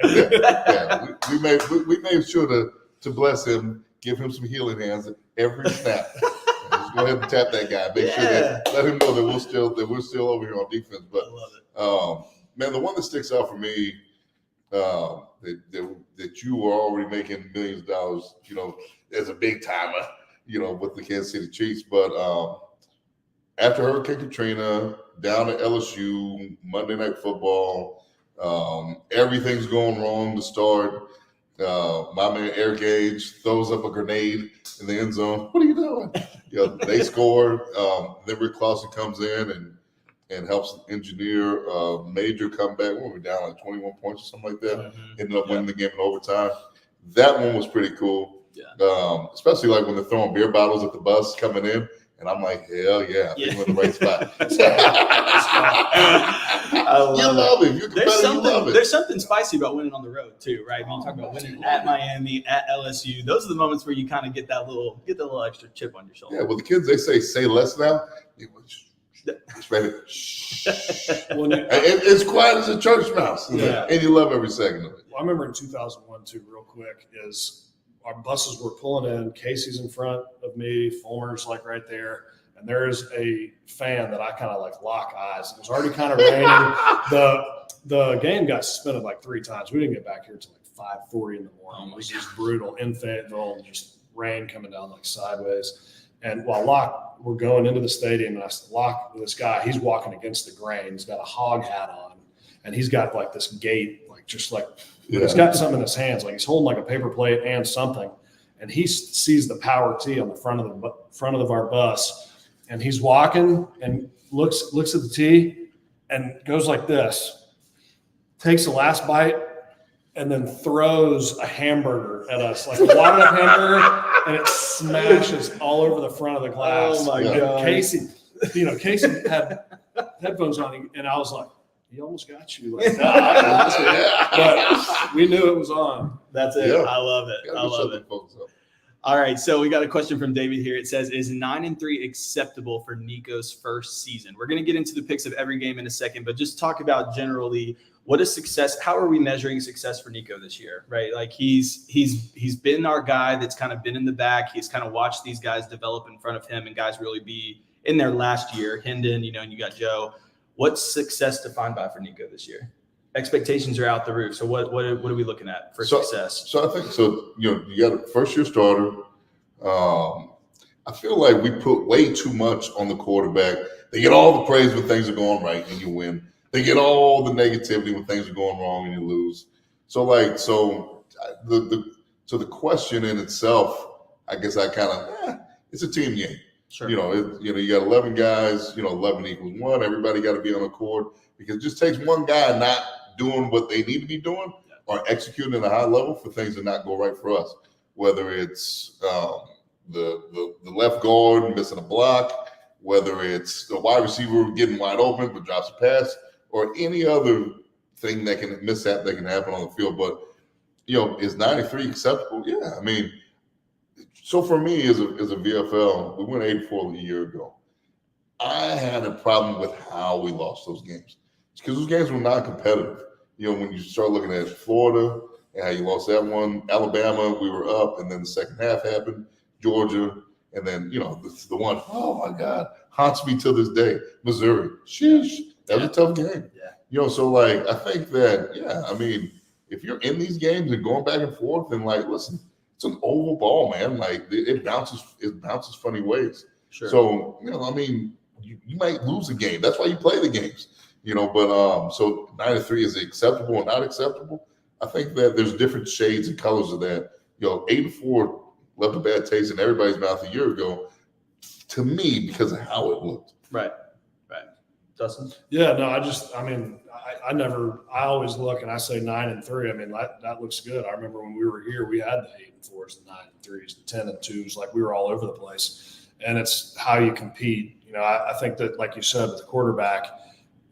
We made sure to bless him give him some healing hands every snap. Just go ahead and tap that guy. Make sure that let him know that we're still over here on defense. But I love it. man, the one that sticks out for me that you were already making millions of dollars, as a big timer, with the Kansas City Chiefs. But after Hurricane Katrina, down at LSU, Monday Night Football, everything's going wrong to start. My man Eric Gage throws up a grenade in the end zone. What are you doing? They score. Then Rick Clausen comes in and helps engineer a major comeback. When we're down like 21 points or something like that, ended up winning the game in overtime. That one was pretty cool. Yeah. Especially like when they're throwing beer bottles at the bus coming in. And I'm like, hell yeah, I think we're in the right spot. I love it. You're competitive, you love it. There's something spicy about winning on the road too, right? When you talk about winning at Miami, at LSU, those are the moments where you kind of get that little extra chip on your shoulder. Yeah, well, the kids, they say less now. It's ready. It's quiet as a church mouse. Yeah. And you love every second of it. Well, I remember in 2001 too, real quick, is our buses were pulling in. Casey's in front of me, Fulmer's like right there, and there's a fan that I kind of like lock eyes. It was already kind of raining. The game got suspended like 3 times. We didn't get back here until like 5:40 in the morning. It was just brutal in Fayetteville, just rain coming down like sideways. And while Locke, we're going into the stadium, and I said, Locke, this guy, he's walking against the grain. He's got a hog hat on, and he's got like this gait, like just like. He's got something in his hands, like he's holding like a paper plate and something, and he sees the power tee on the front of our bus, and he's walking and looks at the tee and goes like this, takes the last bite, and then throws a hamburger at us, like a watered up hamburger, and it smashes all over the front of the glass. Oh my God! Casey had headphones on, and I was like, he almost got you. Like, but we knew it was on. That's it. Yeah. I love it. I love it. All right, so we got a question from David here. It says, is 9-3 acceptable for Nico's first season? We're going to get into the picks of every game in a second, but just talk about generally what is success. How are we measuring success for Nico this year, right? Like he's been our guy that's kind of been in the back. He's kind of watched these guys develop in front of him and guys really be in their last year. Hendon, and you got Joe. What's success defined by for Nico this year? Expectations are out the roof. So what are we looking at for success? So I think you got a first-year starter. I feel like we put way too much on the quarterback. They get all the praise when things are going right and you win. They get all the negativity when things are going wrong and you lose. So the question in itself, I guess it's a team game. Sure. You got 11 guys, 11 equals 1. Everybody got to be on the court because it just takes one guy not doing what they need to be doing or executing at a high level for things to not go right for us. Whether it's the left guard missing a block, whether it's the wide receiver getting wide open but drops a pass, or any other thing that can happen on the field. But is 93 acceptable? Yeah, I mean. So for me, as a VFL, we went 84 a year ago. I had a problem with how we lost those games because those games were not competitive. When you start looking at Florida and how you lost that one, Alabama, we were up, and then the second half happened, Georgia, and then the one, oh my God, haunts me to this day, Missouri. Sheesh, that was a tough game. Yeah. So I think that I mean, if you're in these games and going back and forth, then listen. It's an oval ball, man. It bounces funny ways. Sure. So, I mean, you might lose a game. That's why you play the games, but so 9-3 is acceptable or not acceptable. I think that there's different shades and colors of that. 8-4 left a bad taste in everybody's mouth a year ago, to me, because of how it looked. Right. Dustin? Yeah, no, I always look and I say 9-3. I mean, that looks good. I remember when we were here, we had the 8-4s, the 9-3s, the 10-2s, like we were all over the place. And it's how you compete. I think that, like you said, with the quarterback,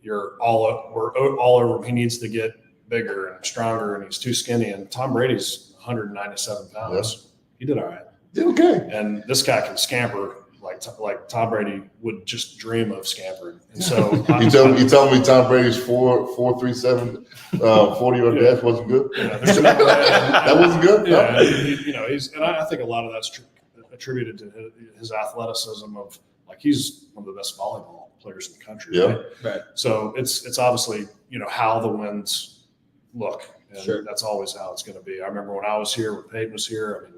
we're all over him. He needs to get bigger and stronger, and he's too skinny. And Tom Brady's 197 pounds. Yeah. He did all right. Did okay. And this guy can scamper. like Tom Brady would just dream of scampering. And so you tell me Tom Brady's 4.37 40-yard dash wasn't good? Yeah, that wasn't good? Yeah, No? and I think a lot of that's attributed to his athleticism of he's one of the best volleyball players in the country. Yeah. Right. So it's obviously, how the winds look. And Sure. that's always how it's going to be. I remember when I was here, when Peyton was here,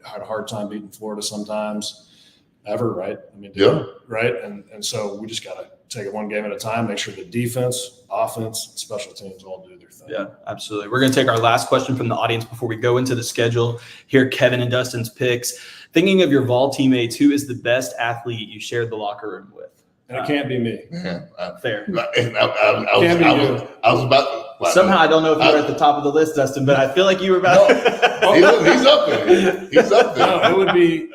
I had a hard time beating Florida sometimes. Ever, right? Yeah. Right. And so we just got to take it one game at a time, make sure the defense, offense, special teams all do their thing. Yeah, absolutely. We're going to take our last question from the audience before we go into the schedule. Hear Kevin and Dustin's picks. Thinking of your Vol teammates, who is the best athlete you shared the locker room with? And it can't be me. Fair. I was about to. Somehow I don't know if you were at the top of the list, Dustin, but I feel like you were about. He's up there. He's up there. No, it would be.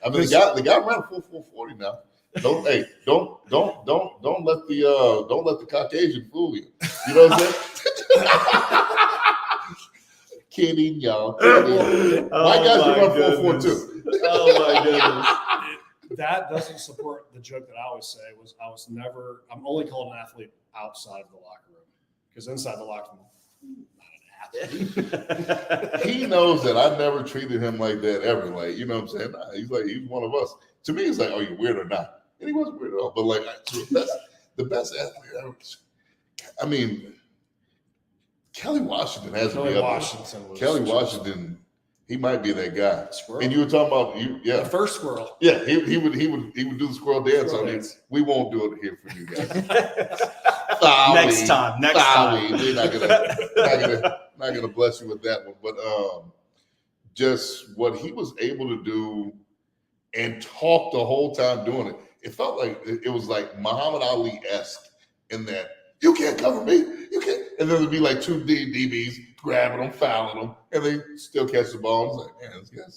The guy ran 4.40 now. Don't let the Caucasian fool you. You know what I'm saying? Kidding, y'all. Kidding. My guys can run 4.42 too. Oh my goodness. That doesn't support the joke that I always say I'm only called an athlete outside of the locker room, because inside the locker room, not an athlete. He knows that I never treated him like that ever. Like, you know what I'm saying? Nah, he's one of us. To me, it's like, are you weird or not? And he wasn't weird at all. But the best athlete ever. I mean, Kelly Washington has to be up there. Kelly Washington, he might be that guy. Squirrel. And you were talking about the first squirrel. Yeah, he would do the squirrel dance on you. We won't do it here for you guys. Next time. We're not gonna bless you with that one. But just what he was able to do and talk the whole time doing it. It felt like it was like Muhammad Ali-esque in that you can't cover me, you can't. And then there'd be like two DBs grabbing them, fouling them, and they still catch the ball. And it's like, man,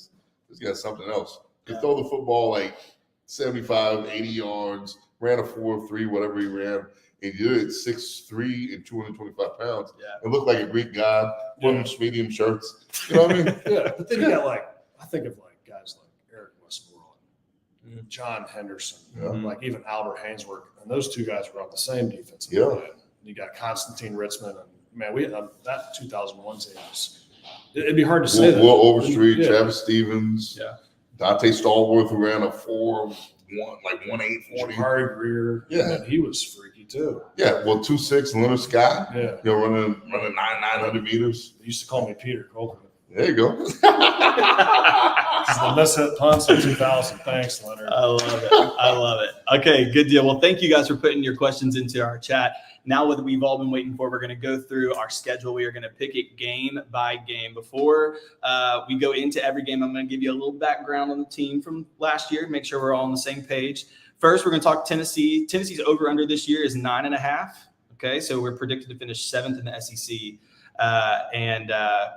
this guy's something else. He throw the football like 75, 80 yards, ran a 4.3, whatever he ran. And he did it 6'3" and 225 pounds. Yeah. It looked like a Greek god, one of them medium shirts. You know what I mean? Yeah, but then you got I think of guys like Eric Westmoreland, John Henderson, even Albert Hainsworth, and those two guys were on the same defense. Yeah. You got Constantine Ritzman, and man, we that 2001 team it'd be hard to say. Will Overstreet, Travis Stevens, Dante Stallworth, who ran a 4.1, like 1.840. Jahari Greer, and he was freaky too. Yeah, well, 2.6, Leonard Scott, yeah, running 900 meters. They used to call me Peter Colquitt. There you go. The miss-hit punts in 2000. Thanks, Leonard. I love it. Okay, good deal. Well, thank you guys for putting your questions into our chat. Now, what we've all been waiting for, we're going to go through our schedule. We are going to pick it game by game. Before we go into every game, I'm going to give you a little background on the team from last year, make sure we're all on the same page. First, we're going to talk Tennessee. Tennessee's over-under this year is 9.5. Okay, so we're predicted to finish 7th in the SEC. And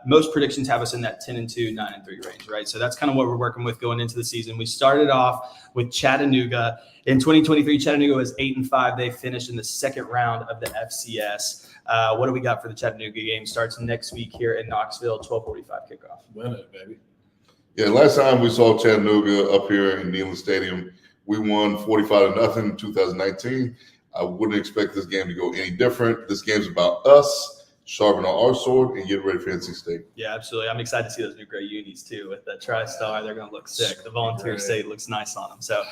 most predictions have us in that 10-2, 9-3 range, right? So that's kind of what we're working with going into the season. We started off with Chattanooga. In 2023, Chattanooga was 8-5. They finished in the second round of the FCS. What do we got for the Chattanooga game? Starts next week here in Knoxville, 12:45 kickoff. Win it, baby. Yeah, last time we saw Chattanooga up here in Neyland Stadium, we won 45-0 in 2019. I wouldn't expect this game to go any different. This game's about us. Sharpen our sword and get ready for NC State. Yeah, absolutely. I'm excited to see those new gray unis too with the TriStar. They're going to look sick. The Volunteer State looks nice on them. So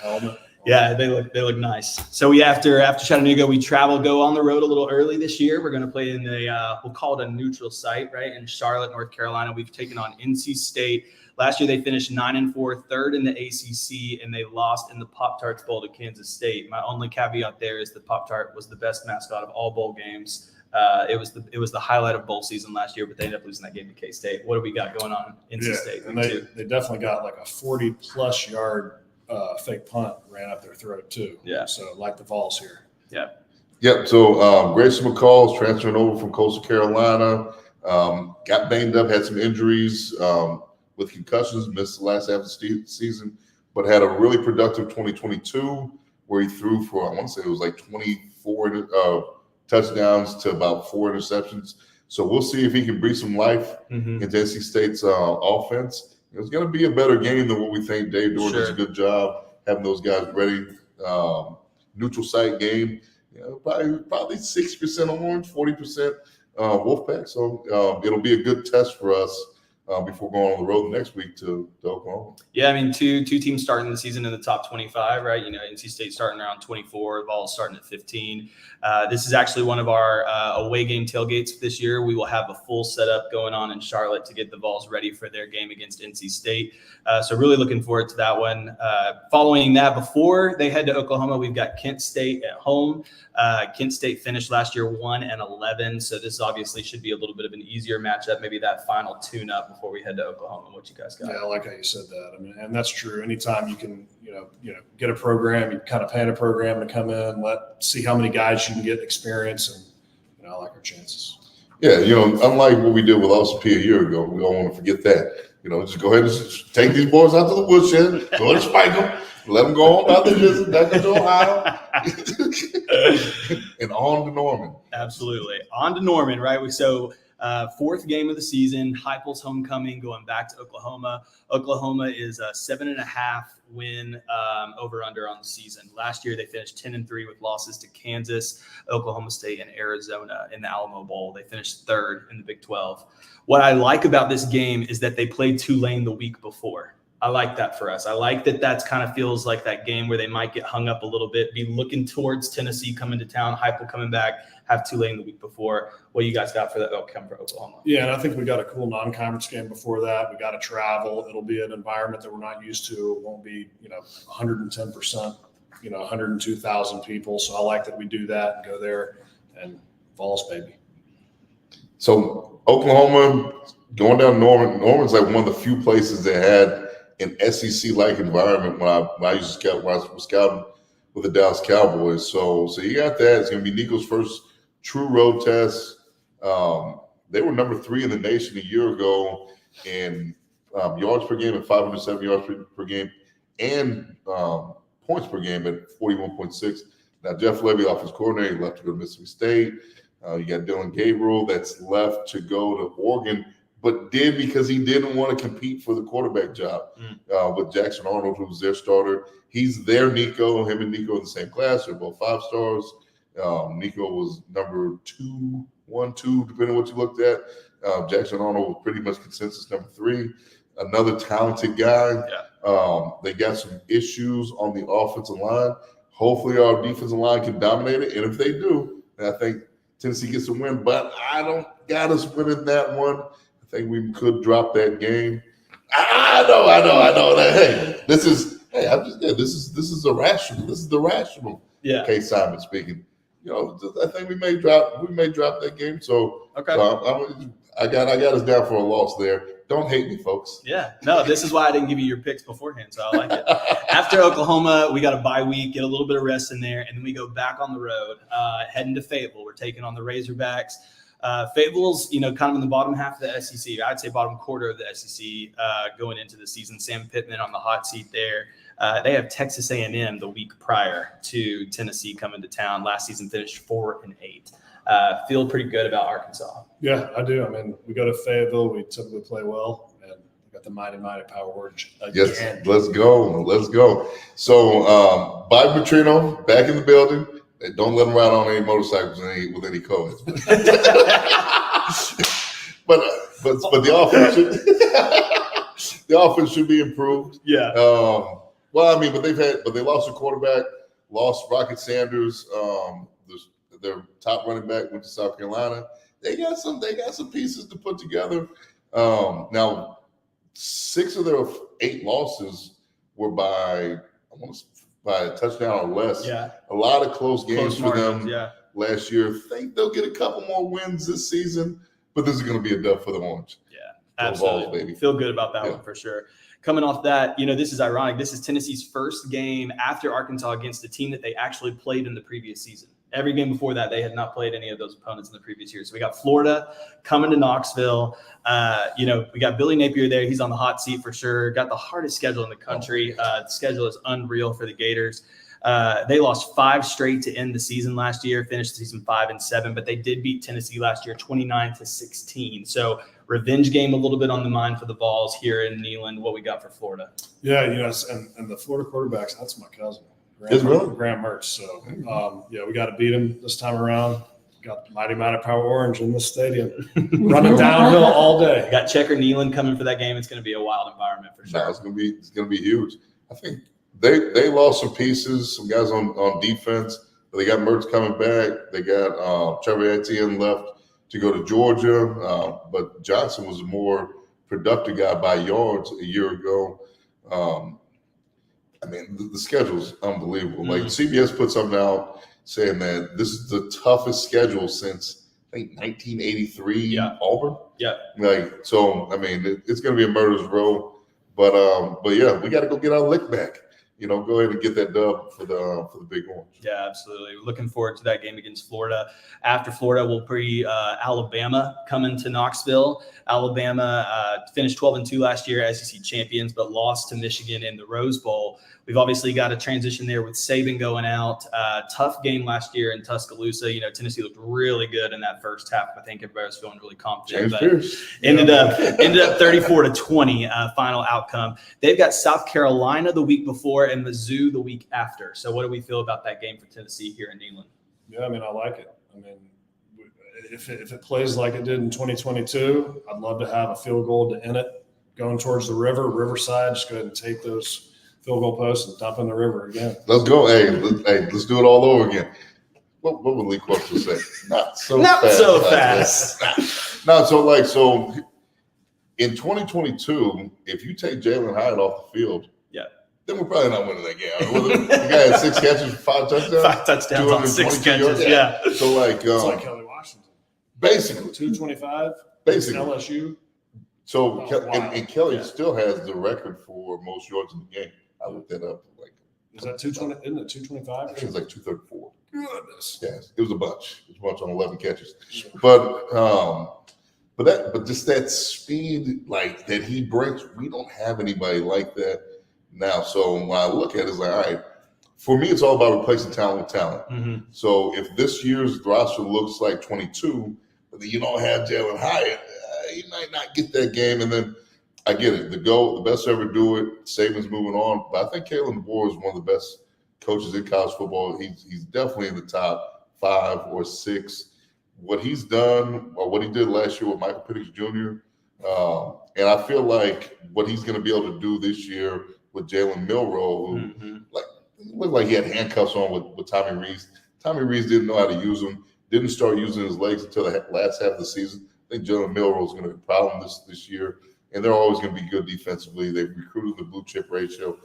yeah, they look nice. So we after Chattanooga, we go on the road a little early this year. We're going to play in we'll call it a neutral site, right? In Charlotte, North Carolina. We've taken on NC State. Last year they finished 9-4, third in the ACC, and they lost in the Pop-Tarts Bowl to Kansas State. My only caveat there is the Pop-Tart was the best mascot of all bowl games. It was the highlight of bowl season last year, but they ended up losing that game to K-State. What do we got going on in NC State? And they definitely got like a 40-plus yard fake punt ran up their throat too. Yeah. So like the Vols here. Yeah. Yep. So Grayson McCall is transferring over from Coastal Carolina. Got banged up, had some injuries with concussions, missed the last half of the season, but had a really productive 2022 where he threw for, I want to say it was like 24 touchdowns to about 4 interceptions. So we'll see if he can breathe some life into NC State's offense. It's going to be a better game than what we think. Dave Doran does a good job having those guys ready. Neutral site game, probably 60% Orange, 40% Wolfpack. So it'll be a good test for us before going on the road next week to Oklahoma. Yeah, I mean, two teams starting the season in the top 25, right? NC State starting around 24, Vols starting at 15. This is actually one of our away game tailgates this year. We will have a full setup going on in Charlotte to get the Vols ready for their game against NC State. So really looking forward to that one. Following that, before they head to Oklahoma, we've got Kent State at home. Kent State finished last year 1-11, so this obviously should be a little bit of an easier matchup, maybe that final tune-up before we head to Oklahoma. What you guys got? Yeah, I like how you said that. I mean, and that's true. Anytime you can, get a program, you kind of plan a program to come in, see how many guys you can get experience, and I like our chances. Yeah, unlike what we did with LCP a year ago, we don't want to forget that. Just go ahead and just take these boys out to the woodshed, go ahead and spike them, let them go on out the distance, back into Ohio, and on to Norman. Absolutely. On to Norman, right? So fourth game of the season, Heupel's homecoming, going back to Oklahoma. Oklahoma is a 7.5 win over-under on the season. Last year, they finished 10-3 with losses to Kansas, Oklahoma State, and Arizona in the Alamo Bowl. They finished third in the Big 12. What I like about this game is that they played Tulane the week before. I like that for us. I like that that's kind of feels like that game where they might get hung up a little bit, be looking towards Tennessee coming to town, Heupel coming back, have Tulane the week before. What you guys got for that outcome for Oklahoma? Yeah, and I think we got a cool non-conference game before that. We got to travel. It'll be an environment that we're not used to. It won't be, 110%, 102,000 people. So I like that we do that and go there and Vols, baby. So Oklahoma going down Norman's like one of the few places that had an SEC-like environment when I used to scout, when I was scouting with the Dallas Cowboys. So you got that. It's going to be Nico's first true road test. They were number 3 in the nation a year ago in yards per game at 507 yards per game and points per game at 41.6. Now, Jeff Levy, offense coordinator, left to go to Mississippi State. You got Dylan Gabriel that's left to go to Oregon, but did because he didn't want to compete for the quarterback job with Jackson Arnold, who was their starter. He's their Nico. Him and Nico in the same class. They're both 5 stars. Nico was number 2, 1, 2, depending on what you looked at. Jackson Arnold was pretty much consensus number 3. Another talented guy. Yeah. They got some issues on the offensive line. Hopefully our defensive line can dominate it. And if they do, then I think Tennessee gets a win. But I don't got us winning that one. I think we could drop that game. I know that. Hey, this is irrational. This is the rational. Yeah. Case Simon speaking. I think we may drop that game. So okay. I got us down for a loss there. Don't hate me, folks. Yeah. No, this is why I didn't give you your picks beforehand. So I like it. After Oklahoma, we got a bye week, get a little bit of rest in there, and then we go back on the road, heading to Fayetteville. We're taking on the Razorbacks. Fayetteville's, kind of in the bottom half of the SEC. I'd say bottom quarter of the SEC going into the season. Sam Pittman on the hot seat there. They have Texas A&M the week prior to Tennessee coming to town. Last season finished 4-8. Feel pretty good about Arkansas. Yeah, I do. I mean, we go to Fayetteville. We typically play well, and we got the mighty Power Orange again. Yes, let's go. So, Bobby Petrino back in the building. Don't let him ride on any motorcycles with any co-eds. but the offense should be improved. Yeah. But they lost their quarterback, lost Rocket Sanders. Their top running back went to South Carolina. They got some pieces to put together. Now, 6 of their 8 losses were by a touchdown or less. Yeah. A lot of close games for them last year. Think they'll get a couple more wins this season, but this is going to be a dub for the Orange. Yeah, absolutely. Vols, baby. Feel good about that one for sure. Coming off that, this is ironic. This is Tennessee's first game after Arkansas against a team that they actually played in the previous season. Every game before that, they had not played any of those opponents in the previous year. So we got Florida coming to Knoxville. We got Billy Napier there. He's on the hot seat for sure. Got the hardest schedule in the country. The schedule is unreal for the Gators. They lost 5 straight to end the season last year, finished the season 5-7, but they did beat Tennessee last year 29-16. So revenge game a little bit on the mind for the Vols here in Neyland. What we got for Florida? Yeah, and the Florida quarterbacks, that's my cousin. Graham Mertz. So, we got to beat him this time around. Got Mighty Power Orange in the stadium, running downhill all day. Got Checker Neyland coming for that game. It's going to be a wild environment for sure. No, it's going to be huge. I think they lost some pieces, some guys on defense, but they got Mertz coming back. They got Trevor Etienne left to go to Georgia, but Johnson was a more productive guy by yards a year ago. The schedule's unbelievable. Like CBS put something out saying that this is the toughest schedule since I think 1983 Auburn. Yeah. It's going to be a murderer's row, but yeah, we got to go get our lick back. Go ahead and get that dub for the Big Orange. Yeah, absolutely. Looking forward to that game against Florida. After Florida, we'll Alabama coming to Knoxville. Alabama finished 12-2 last year, SEC champions, but lost to Michigan in the Rose Bowl. We've obviously got a transition there with Saban going out. Tough game last year in Tuscaloosa. Tennessee looked really good in that first half. I think everybody was feeling really confident. Ended up 34-20 final outcome. They've got South Carolina the week before and Mizzou the week after. So what do we feel about that game for Tennessee here in Neyland? Yeah, I like it. If it plays like it did in 2022, I'd love to have a field goal to end it going towards the riverside. Just go ahead and take those field goal posts and dump in the river again. Let's go. Hey, let's do it all over again. What would Lee Corso say? Not so fast. So in 2022, if you take Jalen Hyatt off the field, then we're probably not winning that game. The guy had 6 catches, 5 touchdowns. 5 touchdowns on 6 catches. Yeah. So it's like Kelly Washington. Basically 225. Basically LSU. So and Kelly still has the record for most yards in the game. I looked that up. Is that 220? Isn't it 225? I think it's like 234. Goodness. Yes, it was a bunch. It was a bunch on 11 catches. But just that speed that he brings, we don't have anybody like that now. So when I look at it, it's like, all right, for me, it's all about replacing talent with talent. Mm-hmm. So if this year's roster looks like 22, but then you don't have Jalen Hyatt, you might not get that game. And then I get it. The best to ever do it. Saban's moving on. But I think Kalen DeBoer is one of the best coaches in college football. He's definitely in the top 5 or 6. What he's done, or what he did last year with Michael Penix Jr., and I feel like what he's going to be able to do this year with Jalen Milroe, who looked like he had handcuffs on with Tommy Rees. Tommy Rees didn't know how to use them. Didn't start using his legs until the last half of the season. I think Jalen Milroe is going to be a problem this year. And they're always going to be good defensively. They've recruited the blue chip ratio.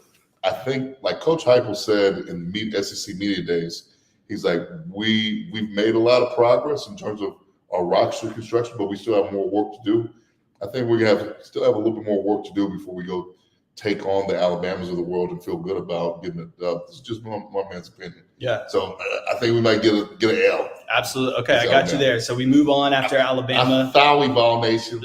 I think, like Coach Heupel said in the SEC media days, he's like, we've made a lot of progress in terms of our roster construction, but we still have more work to do. I think we're going to still have a little bit more work to do before we go take on the Alabamas of the world and feel good about getting it done. This is just my man's opinion. Yeah. So I think we might get an L. Absolutely. Okay, I got you there. So we move on after Alabama. Volleyball nation.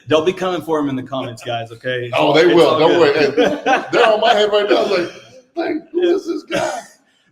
They'll be coming for him in the comments, guys, okay? They will. Don't worry. Hey, they're on my head right now. I was like, who is this guy?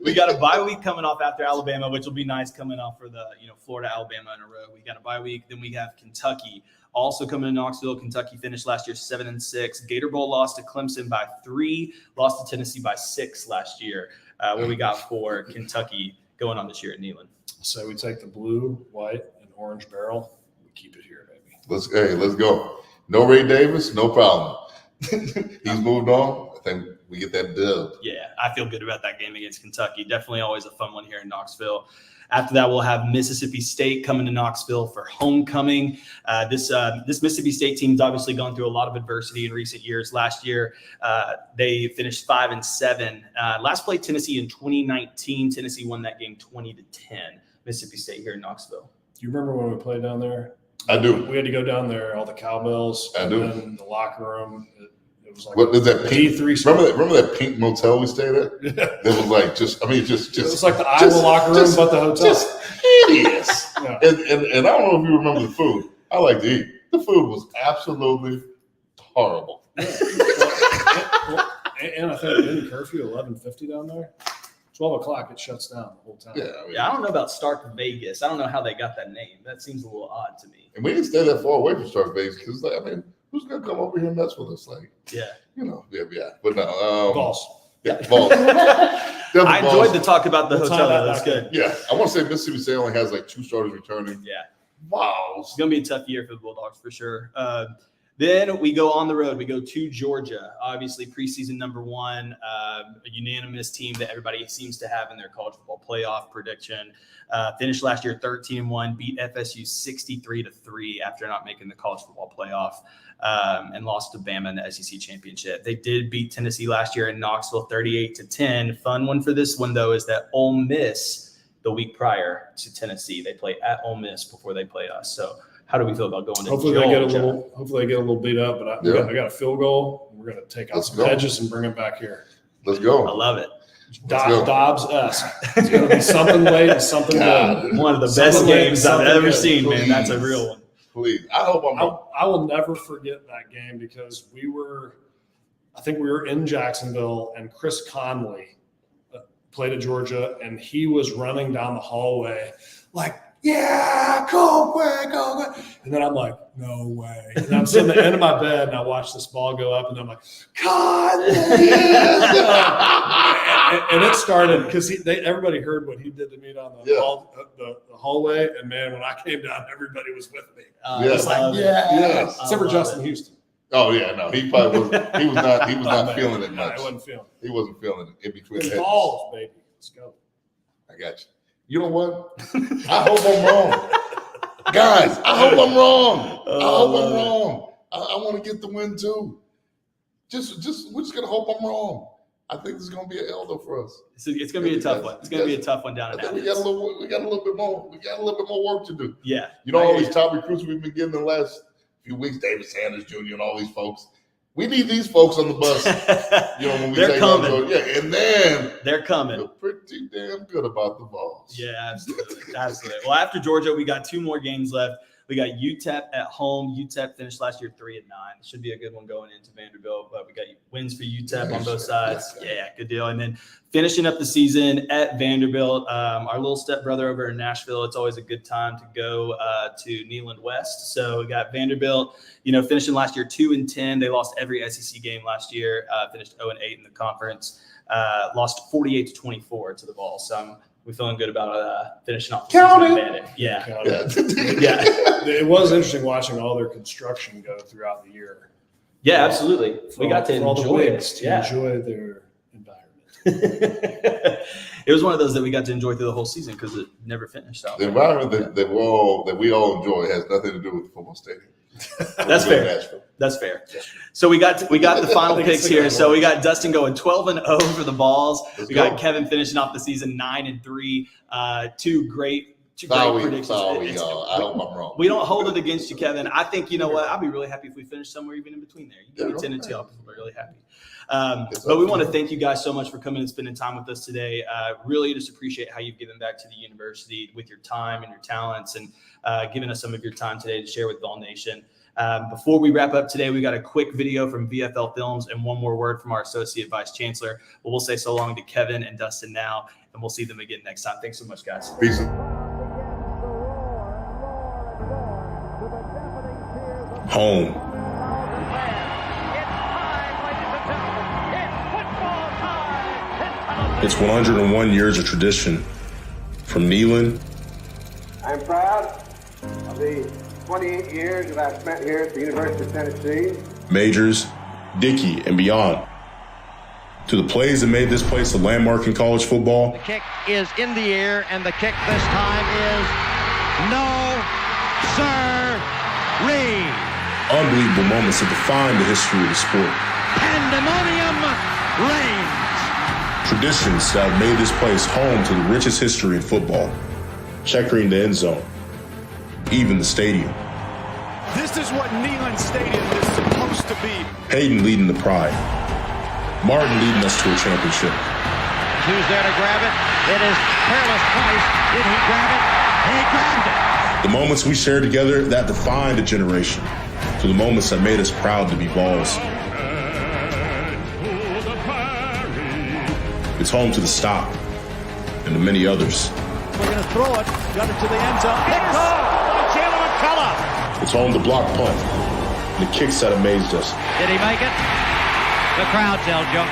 We got a bye week coming off after Alabama, which will be nice coming off for the Florida, Alabama in a row. We got a bye week. Then we have Kentucky also coming to Knoxville. Kentucky finished last year 7-6. Gator Bowl lost to Clemson by 3, lost to Tennessee by 6 last year. What we got for Kentucky going on this year at Neyland? So we take the blue, white, and orange barrel. We keep it here, baby. Let's go. No Ray Davis, no problem. He's moved on. I think we get that dub. Yeah, I feel good about that game against Kentucky. Definitely always a fun one here in Knoxville. After that, we'll have Mississippi State coming to Knoxville for homecoming. This Mississippi State team's obviously gone through a lot of adversity in recent years. Last year, they finished 5-7. Last played Tennessee in 2019. Tennessee won that game 20-10. Mississippi State here in Knoxville. Do you remember when we played down there? I do. We had to go down there, all the cowbells. I do. In the locker room. It was like what is that pink? P3. Remember that pink motel we stayed at? It was like just. It was like the Iowa locker room, but the hotel. Just hideous. Yeah. And I don't know if you remember the food. I like to eat. The food was absolutely horrible. Yeah. And I think in curfew, 11:50 down there. 12 o'clock, it shuts down the whole time. Yeah, I don't know about Stark Vegas. I don't know how they got that name. That seems a little odd to me. And we didn't stay that far away from Stark Vegas because, like, I mean, who's gonna come over here and mess with us? Like, yeah. But no, Vols. Yeah, Vols. I enjoyed the talk about the hotel. That's good. Yeah, I want to say Mississippi State only has like 2 starters returning. Yeah. Wow. It's going to be a tough year for the Bulldogs for sure. Then we go on the road. We go to Georgia, obviously preseason number 1, a unanimous team that everybody seems to have in their college football playoff prediction. Finished last year 13-1, beat FSU 63-3 after not making the college football playoff, and lost to Bama in the SEC championship. They did beat Tennessee last year in Knoxville 38-10. Fun one for this one, though, is that Ole Miss the week prior to Tennessee, they play at Ole Miss before they play us. So how do we feel about going to Hopefully Georgia? they get a little beat up, but I got a field goal. We're going to take out some hedges and bring them back here. Let's go. I love it. Dobbs-esque. It's going to be something late and something good. One of the best games I've ever seen, man. That's a real one. Please. I hope I'm wrong. I will never forget that game because I think we were in Jacksonville, and Chris Conley played at Georgia, and he was running down the hallway like, yeah, Colquitt. And then I'm like, no way. And I'm sitting at the end of my bed, and I watch this ball go up, and I'm like, Conley! and it started because everybody heard what he did to me down the hallway, and man, when I came down, everybody was with me. It's like, yes. Except for Justin Houston. Oh yeah, no, he probably was. He was not feeling it much. He wasn't feeling it. He wasn't feeling it in between. It's balls, baby. Let's go. I got you. You know what? I hope I'm wrong, guys. I hope I'm wrong. I want to get the win too. We're just gonna hope I'm wrong. I think this is gonna be an L though for us. It's gonna be a tough one. It's gonna be a tough one down in Athens. We got a little bit more work to do. Yeah. You know all these top recruits we've been getting the last few weeks, David Sanders Jr. and all these folks. We need these folks on the bus. When we they're coming. And then they're coming. Feel pretty damn good about the Vols. Yeah, absolutely. Well, after Georgia, we got 2 more games left. We got UTEP at home. UTEP finished last year 3-9. Should be a good one going into Vanderbilt, but we got wins for UTEP on both sides. Yeah, good deal. And then finishing up the season at Vanderbilt, our little stepbrother over in Nashville. It's always a good time to go to Neyland West. So we got Vanderbilt, finishing last year 2-10. They lost every SEC game last year. Finished 0-8 in the conference. Lost 48-24 to the Vols. So we're feeling good about finishing off the season. Yeah. It was interesting watching all their construction go throughout the year. Yeah, absolutely. We got to enjoy it. Enjoy their environment. It was one of those that we got to enjoy through the whole season because it never finished. The environment that we all enjoy has nothing to do with the football stadium. That's fair. That's fair. So we got the final picks here. So we got Dustin going 12-0 for the Vols. We got Kevin finishing off the season 9-3. Two great predictions. I hope I'm wrong. We don't hold it against you, Kevin. I think, you know what? I'll be really happy if we finish somewhere even in between there. You give me 10-2. I'll be really happy. But we want to thank you guys so much for coming and spending time with us today. Really just appreciate how you've given back to the university with your time and your talents and giving us some of your time today to share with Vol Nation. Before we wrap up today, we got a quick video from VFL Films and one more word from our Associate Vice Chancellor. But we'll say so long to Kevin and Dustin now, and we'll see them again next time. Thanks so much, guys. Peace. Home. It's 101 years of tradition. From Neyland. I'm proud of the 28 years that I've spent here at the University of Tennessee. Majors, Dickey, and beyond. To the plays that made this place a landmark in college football. The kick is in the air, and the kick this time is no, sir-ree. Unbelievable moments that define the history of the sport. Pandemonium reigns. Traditions that have made this place home to the richest history in football. Checkering the end zone. Even the stadium. This is what Neyland Stadium is supposed to be. Peyton leading the pride. Martin leading us to a championship. Who's there to grab it? It is Peerless Price. Did he grab it? He grabbed it. The moments we shared together that defined a generation. To the moments that made us proud to be Vols. It's home to the stop and to many others. We're going to throw it. Got it to the end zone. Picked off by Jalen McCullough. It's home to block punt and the kicks that amazed us. Did he make it? The crowd tells you.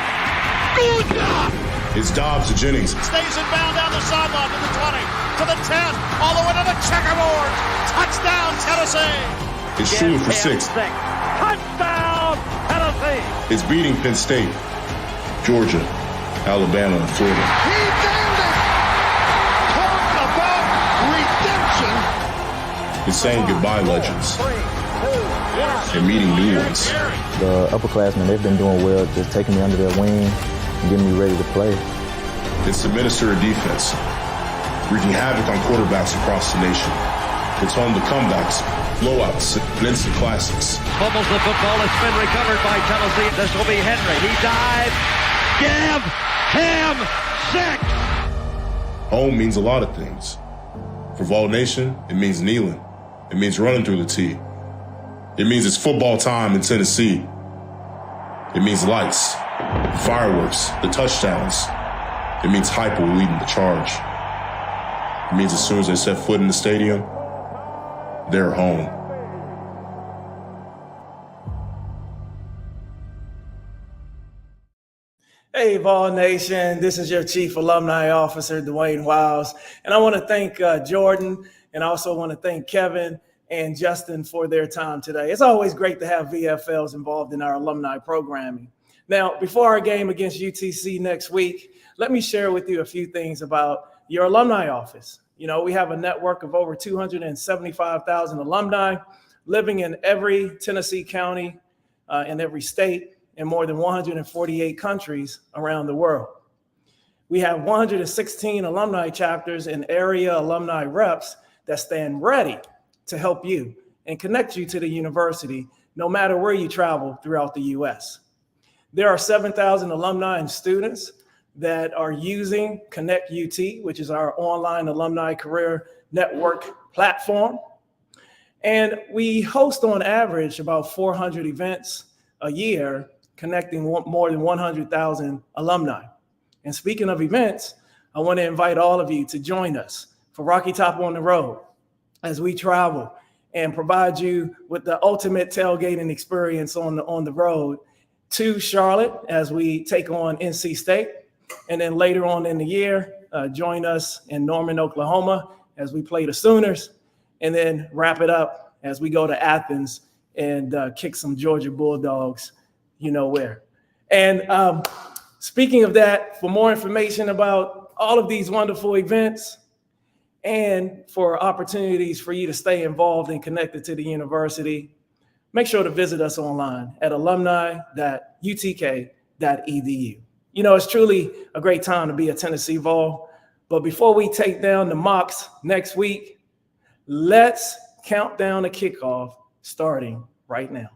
Good job. It's Dobbs to Jennings. Stays in bound down the sideline to the 20, to the 10, all the way to the checkerboard. Touchdown, Tennessee. It's shooting for 6. Touchdown, Tennessee. It's beating Penn State, Georgia, Alabama, and Florida. He nailed it! Talk about redemption! It's saying goodbye legends and meeting new ones. The upperclassmen, they've been doing well, just taking me under their wing and getting me ready to play. It's the minister of defense, wreaking havoc on quarterbacks across the nation. It's home to comebacks, blowouts, and instant classics. Fumbles the football. It's been recovered by Tennessee. This will be Henry. He dives. Give him 6. Home means a lot of things. For Vol Nation, it means kneeling. It means running through the T. It means it's football time in Tennessee. It means lights, fireworks, the touchdowns. It means Hyper leading the charge. It means as soon as they set foot in the stadium, they're home. Hey, Vol Nation, this is your Chief Alumni Officer, Dwayne Wiles. And I want to thank Jordan, and I also want to thank Kevin and Justin for their time today. It's always great to have VFLs involved in our alumni programming. Now, before our game against UTC next week, let me share with you a few things about your alumni office. You know, we have a network of over 275,000 alumni living in every Tennessee county, in every state, in more than 148 countries around the world. We have 116 alumni chapters and area alumni reps that stand ready to help you and connect you to the university, no matter where you travel throughout the U.S. There are 7,000 alumni and students that are using Connect UT, which is our online alumni career network platform. And we host on average about 400 events a year, connecting more than 100,000 alumni. And speaking of events, I want to invite all of you to join us for Rocky Top on the Road as we travel and provide you with the ultimate tailgating experience on the road to Charlotte as we take on NC State. And then later on in the year, join us in Norman, Oklahoma as we play the Sooners, and then wrap it up as we go to Athens and kick some Georgia Bulldogs, you know where. And speaking of that, for more information about all of these wonderful events and for opportunities for you to stay involved and connected to the university, make sure to visit us online at alumni.utk.edu. You know, it's truly a great time to be a Tennessee Vol. But before we take down the Mocs next week, let's count down the kickoff starting right now.